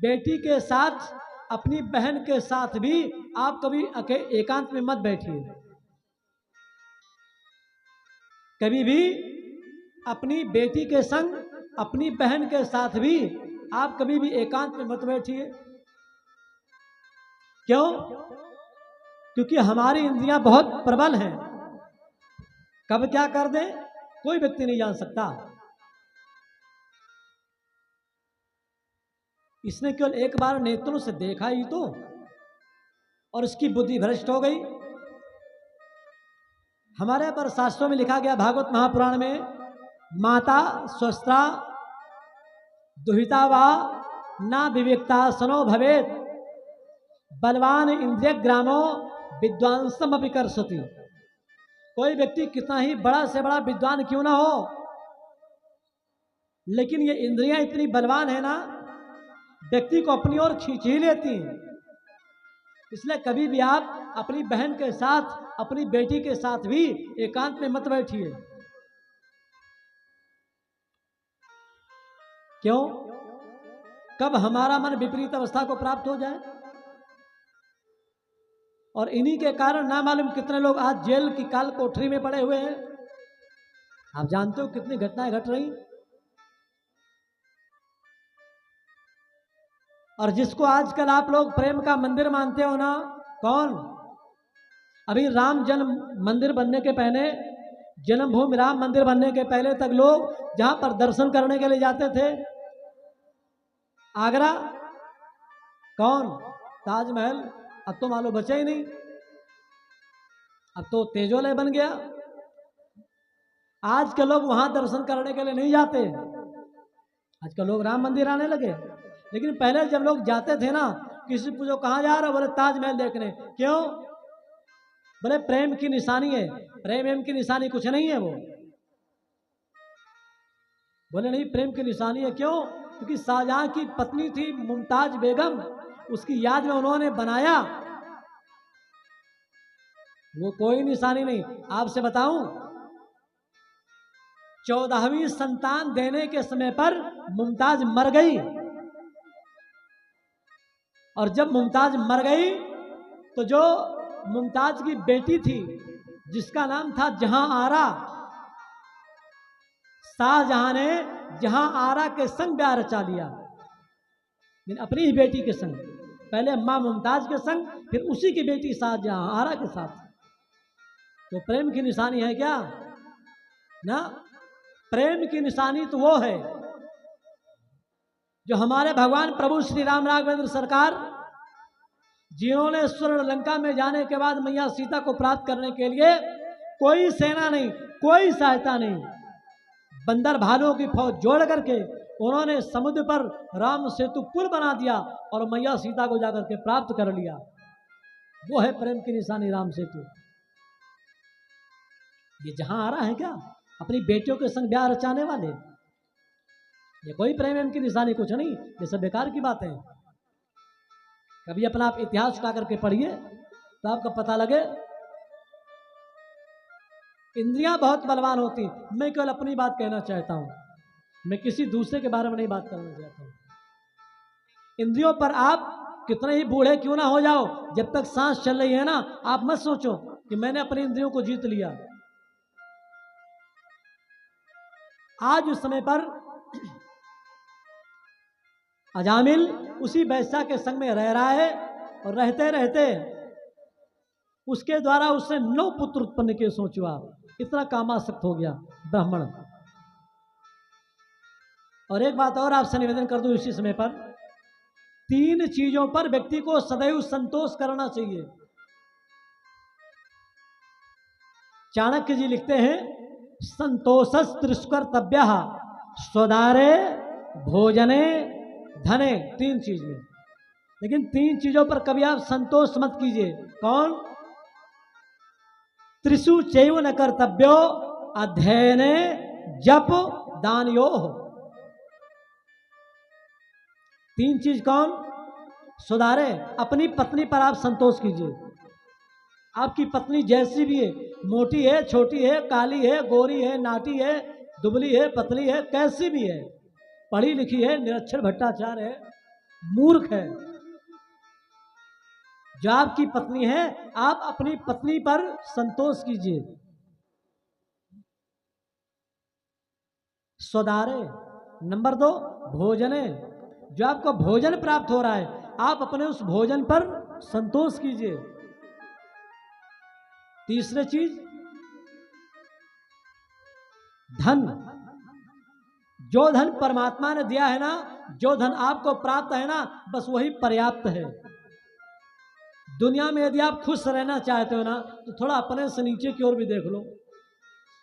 बेटी के साथ, अपनी बहन के साथ भी आप कभी एकांत में मत बैठिए। कभी भी अपनी बेटी के संग, अपनी बहन के साथ भी आप कभी भी एकांत में मत बैठिए। क्यों? क्योंकि हमारी इंद्रियां बहुत प्रबल हैं, कब क्या कर दे कोई व्यक्ति नहीं जान सकता। इसने केवल एक बार नेत्रों से देखा ही तो, और इसकी बुद्धि भ्रष्ट हो गई। हमारे पर शास्त्रों में लिखा गया, भागवत महापुराण में, माता स्वस्त्रा दुहिता वा ना विवेकता सनो भवेत, बलवान इंद्रिय ग्रामो विद्वांसम अभिकर्षति। कोई व्यक्ति कितना ही बड़ा से बड़ा विद्वान क्यों ना हो, लेकिन ये इंद्रियां इतनी बलवान है ना, व्यक्ति को अपनी ओर खींच ही लेती हैं। इसलिए कभी भी आप अपनी बहन के साथ, अपनी बेटी के साथ भी एकांत में मत बैठिए। क्यों? कब हमारा मन विपरीत अवस्था को प्राप्त हो जाए। और इन्हीं के कारण ना मालूम कितने लोग आज जेल की काल कोठरी में पड़े हुए हैं। आप जानते हो कितनी घटनाएं घट रही। और जिसको आजकल आप लोग प्रेम का मंदिर मानते हो ना, कौन? अभी राम जन्म मंदिर बनने के पहले, जन्मभूमि राम मंदिर बनने के पहले तक लोग जहां पर दर्शन करने के लिए जाते थे, आगरा, कौन? ताजमहल। अब तो मालूम बचा ही नहीं, अब तो तेजोलय बन गया। आज के लोग वहां दर्शन करने के लिए नहीं जाते, आज के लोग राम मंदिर आने लगे। लेकिन पहले जब लोग जाते थे ना, किसी पूछो कहाँ जा रहे हो, बोले ताजमहल देखने। क्यों? बोले प्रेम की निशानी है। प्रेम की निशानी कुछ नहीं है वो। बोले नहीं, प्रेम की निशानी है। क्यों? क्योंकि शाहजहां की पत्नी थी मुमताज बेगम, उसकी याद में उन्होंने बनाया। वो कोई निशानी नहीं। आपसे बताऊं, 14वीं संतान देने के समय पर मुमताज मर गई। और जब मुमताज मर गई तो जो मुमताज की बेटी थी, जिसका नाम था जहां आरा, शाहजहां ने जहां आरा के संग ब्याह रचा लिया, लेकिन अपनी ही बेटी के संग। पहले मां मुमताज के संग, फिर उसी की बेटी शाहजहां आरा के साथ। तो प्रेम की निशानी है क्या? ना, प्रेम की निशानी तो वो है जो हमारे भगवान प्रभु श्री राम राघवेंद्र सरकार, जिन्होंने स्वर्ण लंका में जाने के बाद मैया सीता को प्राप्त करने के लिए कोई सेना नहीं, कोई सहायता नहीं, बंदर भालुओं की फौज जोड़ करके उन्होंने समुद्र पर राम सेतु पुल बना दिया और मैया सीता को जाकर के प्राप्त कर लिया। वो है प्रेम की निशानी, राम सेतु। ये जहां आ रहा है क्या? अपनी बेटियों के संग ब्याह रचाने वाले। ये कोई प्रेम की निशानी कुछ नहीं, ये सब बेकार की बात है। कभी अपना आप इतिहास उठा करके पढ़िए तो आपको पता लगे। इंद्रियां बहुत बलवान होती। मैं केवल अपनी बात कहना चाहता हूं, मैं किसी दूसरे के बारे में नहीं बात करना चाहता हूं। इंद्रियों पर आप कितने ही बूढ़े क्यों ना हो जाओ, जब तक सांस चल रही है ना, आप मत सोचो कि मैंने अपनी इंद्रियों को जीत लिया। आज उस समय पर अजामिल उसी वैश्या के संग में रह रहा है, और रहते रहते उसके द्वारा उसने 9 पुत्र उत्पन्न किए। सोचो आप, इतना कामासक्त हो गया ब्राह्मण। और एक बात और आपसे निवेदन कर दूं इसी समय पर, 3 चीजों पर व्यक्ति को सदैव संतोष करना चाहिए। चाणक्य जी लिखते हैं, संतोषस्त्रिष्कर्तव्यः स्वदारे भोजने धने। 3 चीज में, लेकिन 3 चीजों पर कभी आप संतोष मत कीजिए। कौन? त्रिषु चैव न कर्तव्यो अध्ययने जप दानयोः। 3 चीज कौन? सुधारे। अपनी पत्नी पर आप संतोष कीजिए। आपकी पत्नी जैसी भी है, मोटी है, छोटी है, काली है, गोरी है, नाटी है, दुबली है, पतली है, कैसी भी है, पढ़ी लिखी है, निरक्षर भट्टाचार्य है, मूर्ख है, जो आपकी पत्नी है, आप अपनी पत्नी पर संतोष कीजिए। स्वदारे। नंबर 2 भोजने, जो आपको भोजन प्राप्त हो रहा है आप अपने उस भोजन पर संतोष कीजिए। तीसरी चीज धन, जो धन परमात्मा ने दिया है ना, जो धन आपको प्राप्त है ना, बस वही पर्याप्त है। दुनिया में यदि आप खुश रहना चाहते हो ना तो थोड़ा अपने से नीचे की ओर भी देख लो।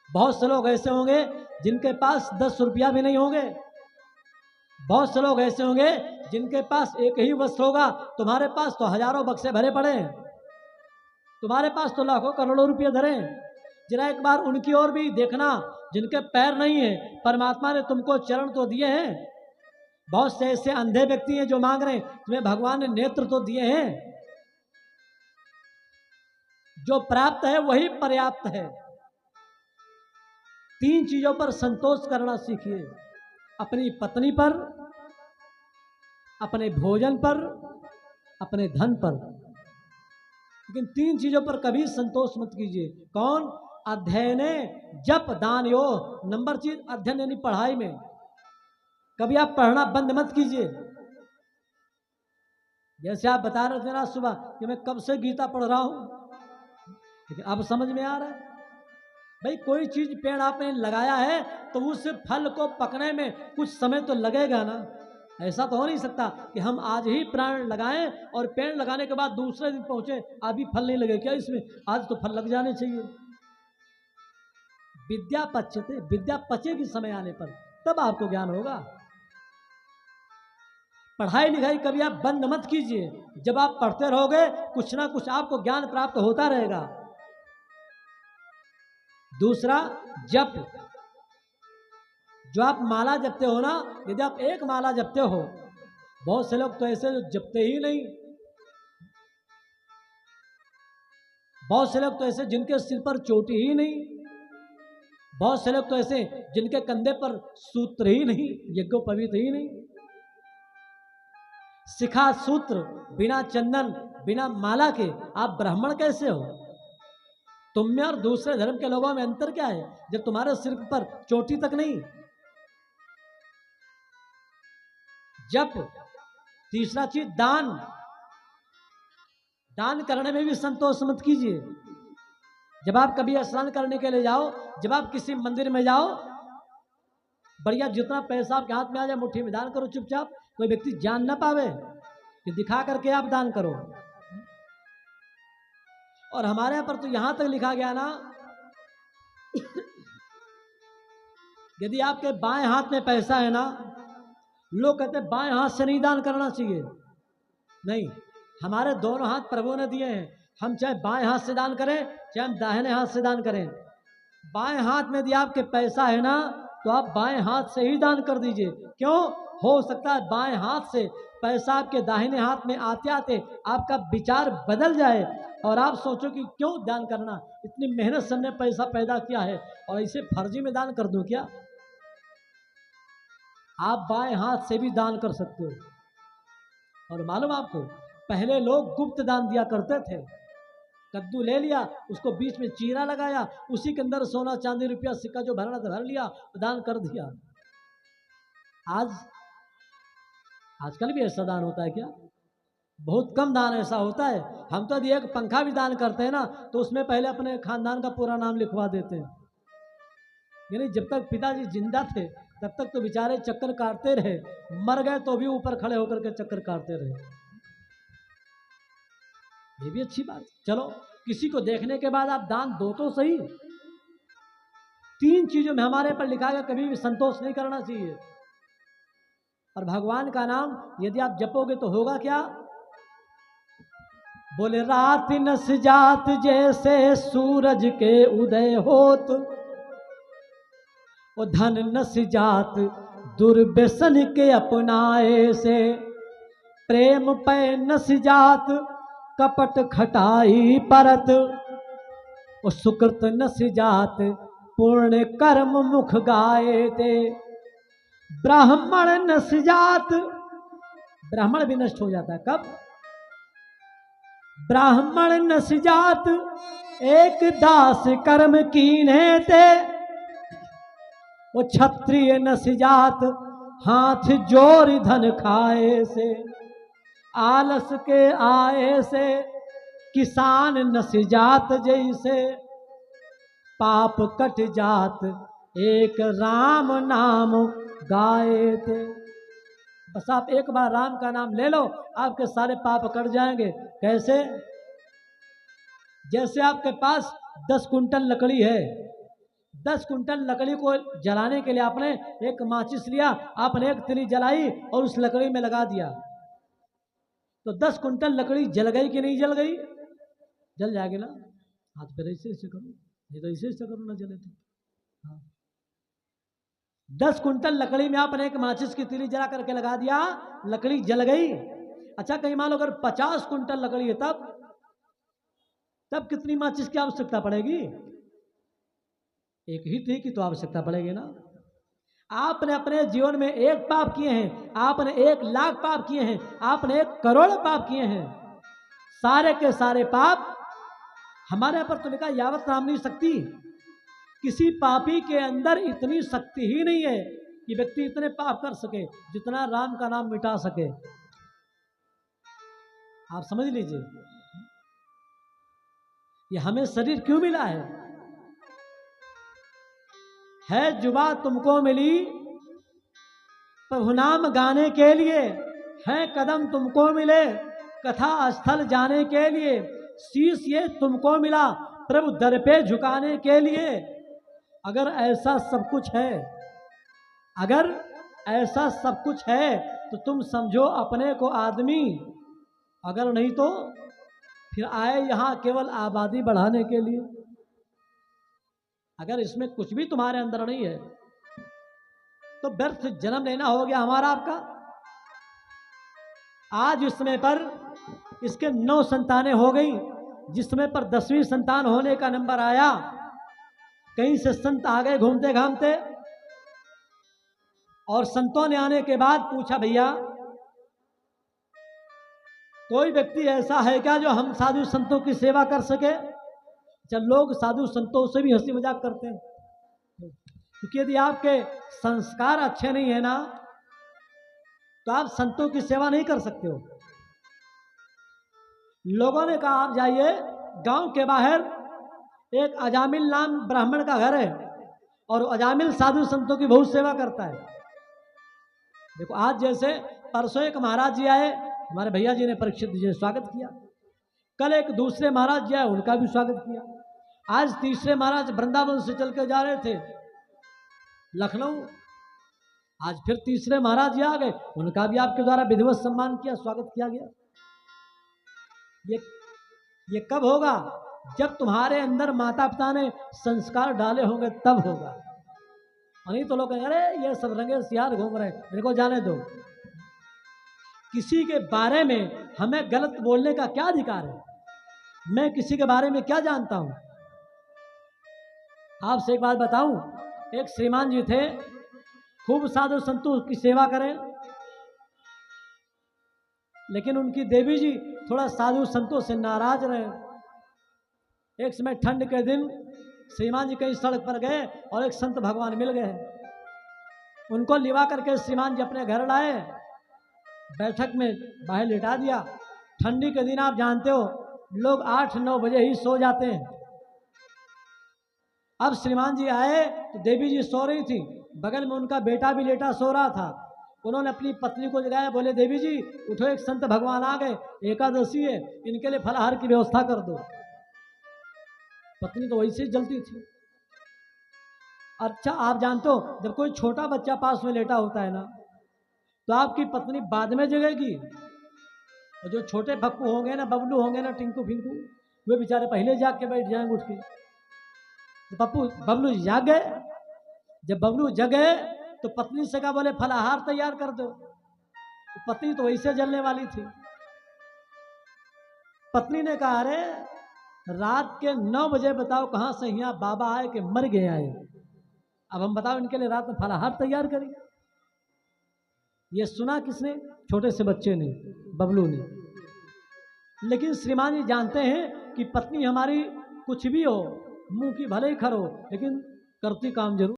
बहुत से लोग ऐसे होंगे जिनके पास 10 रुपया भी नहीं होंगे। बहुत से लोग ऐसे होंगे जिनके पास एक ही वस्त्र होगा, तुम्हारे पास तो हजारों बक्से भरे पड़े हैं, तुम्हारे पास तो लाखों करोड़ों रुपये धरे हैं। जरा एक बार उनकी ओर भी देखना जिनके पैर नहीं है, परमात्मा ने तुमको चरण तो दिए हैं। बहुत से ऐसे अंधे व्यक्ति हैं जो मांग रहे हैं, तुम्हें भगवान ने नेत्र तो दिए हैं। जो प्राप्त है वही पर्याप्त है। 3 चीजों पर संतोष करना सीखिए, अपनी पत्नी पर, अपने भोजन पर, अपने धन पर। लेकिन 3 चीजों पर कभी संतोष मत कीजिए। कौन? अध्ययने जप दान योग। नंबर चीज अध्ययन यानी पढ़ाई में कभी आप पढ़ना बंद मत कीजिए। जैसे आप बता रहे थे ना सुबह कि मैं कब से गीता पढ़ रहा हूं, ठीक है, अब समझ में आ रहा है। भाई कोई चीज पेड़ आपने लगाया है तो उस फल को पकने में कुछ समय तो लगेगा ना। ऐसा तो हो नहीं सकता कि हम आज ही प्राण लगाएं और पेड़ लगाने के बाद दूसरे दिन पहुंचे अभी फल नहीं लगे। क्या इसमें आज तो फल लग जाने चाहिए। विद्या पच्यते, विद्या पचेगी समय आने पर, तब आपको ज्ञान होगा। पढ़ाई लिखाई कभी आप बंद मत कीजिए। जब आप पढ़ते रहोगे कुछ ना कुछ आपको ज्ञान प्राप्त होता रहेगा। दूसरा जप, जो आप माला जपते हो ना, यदि आप एक माला जपते हो, बहुत से लोग तो ऐसे जो जपते ही नहीं, बहुत से लोग तो ऐसे जिनके सिर पर चोटी ही नहीं, बहुत से लोग तो ऐसे जिनके कंधे पर सूत्र ही नहीं, यज्ञोपवीत ही नहीं। शिखा सूत्र बिना चंदन बिना माला के आप ब्राह्मण कैसे हो? तुम में और दूसरे धर्म के लोगों में अंतर क्या है जब तुम्हारे सिर पर चोटी तक नहीं? जप। तीसरा चीज दान, दान करने में भी संतोष मत कीजिए। जब आप कभी स्नान करने के लिए जाओ, जब आप किसी मंदिर में जाओ, बढ़िया जितना पैसा आपके हाथ में आ जाए मुट्ठी में दान करो चुपचाप, कोई व्यक्ति जान ना पावे कि दिखा करके आप दान करो। और हमारे यहाँ पर तो यहां तक लिखा गया ना, यदि आपके बाएं हाथ में पैसा है ना, लोग कहते हैं बाएं हाथ से नहीं दान करना चाहिए। नहीं, हमारे दोनों हाथ प्रभु ने दिए हैं। हम चाहे बाएं हाथ से दान करें चाहे हम दाहिने हाथ से दान करें। बाएं हाथ में यदि आपके पैसा है ना तो आप बाएं हाथ से ही दान कर दीजिए। क्यों? हो सकता है बाएं हाथ से पैसा आपके दाहिने हाथ में आते आते आपका विचार बदल जाए और आप सोचो कि क्यों दान करना, इतनी मेहनत से हमने पैसा पैदा किया है और इसे फर्जी में दान कर दूं क्या? आप बाएं हाथ से भी दान कर सकते हो। और मालूम आपको, पहले लोग गुप्त दान दिया करते थे। कद्दू ले लिया, उसको बीच में चीरा लगाया, उसी के अंदर सोना चांदी रुपया सिक्का जो भरना था भर लिया, दान कर दिया। आजकल भी ऐसा दान होता है क्या? बहुत कम दान ऐसा होता है। हम तो यदि एक पंखा भी दान करते हैं ना तो उसमें पहले अपने खानदान का पूरा नाम लिखवा देते हैं। यानी जब तक पिताजी जिंदा थे तब तक तो बेचारे चक्कर काटते रहे, मर गए तो भी ऊपर खड़े होकर के चक्कर काटते रहे। ये भी अच्छी बात। चलो, किसी को देखने के बाद आप दान दो तो सही। 3 चीजों में हमारे पर लिखा गया कभी भी संतोष नहीं करना चाहिए। और भगवान का नाम यदि आप जपोगे तो होगा क्या? बोले रात नस जात जैसे सूरज के उदय होत, और धन नस जात दुर्व्यसन के अपनाए से, प्रेम पे नस जात कपट खटाई परत, और सुकृत नस जात पूर्ण कर्म मुख गाए थे। ब्राह्मण नस जात, ब्राह्मण भी नष्ट हो जाता है कब? ब्राह्मण नस जात एक दास कर्म कीन्हे ते, वो क्षत्रिय न सिजात हाथ जोर धन खाए से, आलस के आए से किसान न सिजात जैसे, पाप कट जात एक राम नाम गाए थे। बस आप एक बार राम का नाम ले लो, आपके सारे पाप कट जाएंगे। कैसे? जैसे आपके पास 10 कुंटल लकड़ी है, 10 कुंटल लकड़ी को जलाने के लिए आपने एक माचिस लिया, आपने एक तिली जलाई और उस लकड़ी में लगा दिया, तो 10 कुंटल लकड़ी जल गई कि नहीं जल गई? जल जाएगी ना। हाथ पे ऐसे करो, नहीं तो ऐसे करो ना जले तो। हाँ, 10 कुंटल लकड़ी में आपने एक माचिस की तिली जला करके लगा दिया, लकड़ी जल गई। अच्छा, कहीं मान लो अगर 50 कुंटल लकड़ी है, तब कितनी माचिस की आवश्यकता पड़ेगी? एक ही थी कि तो आवश्यकता पड़ेगी ना। आपने अपने जीवन में 1 पाप किए हैं, आपने 1 लाख पाप किए हैं, आपने 1 करोड़ पाप किए हैं, सारे के सारे पाप हमारे यहाँ पर तो लिखा यावत नामनी शक्ति। किसी पापी के अंदर इतनी शक्ति ही नहीं है कि व्यक्ति इतने पाप कर सके जितना राम का नाम मिटा सके। आप समझ लीजिए, ये हमें शरीर क्यों मिला है जुबा तुमको मिली प्रभु नाम गाने के लिए, है कदम तुमको मिले कथा स्थल जाने के लिए, शीश ये तुमको मिला प्रभु दर पे झुकाने के लिए। अगर ऐसा सब कुछ है, अगर ऐसा सब कुछ है तो तुम समझो अपने को आदमी, अगर नहीं तो फिर आए यहाँ केवल आबादी बढ़ाने के लिए। अगर इसमें कुछ भी तुम्हारे अंदर नहीं है तो व्यर्थ जन्म लेना हो गया हमारा आपका। आज इस समय पर इसके 9 संतानें हो गई, जिस समय पर 10वीं संतान होने का नंबर आया, कहीं से संत आ गए घूमते घामते, और संतों ने आने के बाद पूछा, भैया कोई व्यक्ति ऐसा है क्या जो हम साधु संतों की सेवा कर सके? जब लोग साधु संतों से भी हंसी मजाक करते हैं, क्योंकि यदि आपके संस्कार अच्छे नहीं है ना तो आप संतों की सेवा नहीं कर सकते हो। लोगों ने कहा आप जाइए, गांव के बाहर एक अजामिल नाम ब्राह्मण का घर है और अजामिल साधु संतों की बहुत सेवा करता है। देखो, आज जैसे परसों एक महाराज जी आए, हमारे भैया जी ने परीक्षित जी ने स्वागत किया, कल एक दूसरे महाराज जी आए, उनका भी स्वागत किया, आज तीसरे महाराज वृंदावन से चल के जा रहे थे लखनऊ, आज फिर तीसरे महाराज जी आ गए, उनका भी आपके द्वारा विधिवत सम्मान किया, स्वागत किया गया। ये कब होगा? जब तुम्हारे अंदर माता पिता ने संस्कार डाले होंगे तब होगा। और नहीं तो लोग कहेंगे अरे ये सब रंगे सियार घूम रहे हैं, इनको जाने दो। किसी के बारे में हमें गलत बोलने का क्या अधिकार है? मैं किसी के बारे में क्या जानता हूं? आपसे एक बात बताऊं, एक श्रीमान जी थे, खूब साधु संतों की सेवा करें, लेकिन उनकी देवी जी थोड़ा साधु संतों से नाराज रहे। एक समय ठंड के दिन श्रीमान जी कहीं सड़क पर गए और एक संत भगवान मिल गए, उनको लिवा करके श्रीमान जी अपने घर लाए, बैठक में बाहर लिटा दिया। ठंडी के दिन आप जानते हो लोग 8-9 बजे ही सो जाते हैं। अब श्रीमान जी आए तो देवी जी सो रही थी, बगल में उनका बेटा भी लेटा सो रहा था। उन्होंने अपनी पत्नी को जगाया, बोले देवी जी उठो, एक संत भगवान आ गए, एकादशी है, इनके लिए फलाहार की व्यवस्था कर दो। पत्नी तो वैसे ही जलती थी। अच्छा, आप जानते हो जब कोई छोटा बच्चा पास में लेटा होता है ना तो आपकी पत्नी बाद में जगेगी, और जो छोटे भक्कू होंगे ना, बबलू होंगे ना, टिंकू फिंकू, वे बेचारे पहले जाग के बैठ जाएंगे उठ के। तो बबलू जाग गए। जब बबलू जगे तो पत्नी से कहा, बोले फलाहार तैयार कर दो। तो पत्नी तो वैसे जलने वाली थी। पत्नी ने कहा, अरे रात के 9 बजे बताओ कहां से यहाँ बाबा आए कि मर गए आए, अब हम बताओ इनके लिए रात में फलाहार तैयार करें। ये सुना किसने? छोटे से बच्चे ने, बबलू ने। लेकिन श्रीमान जी जानते हैं कि पत्नी हमारी कुछ भी हो, मुंह की भले ही खरो, लेकिन करती काम जरूर।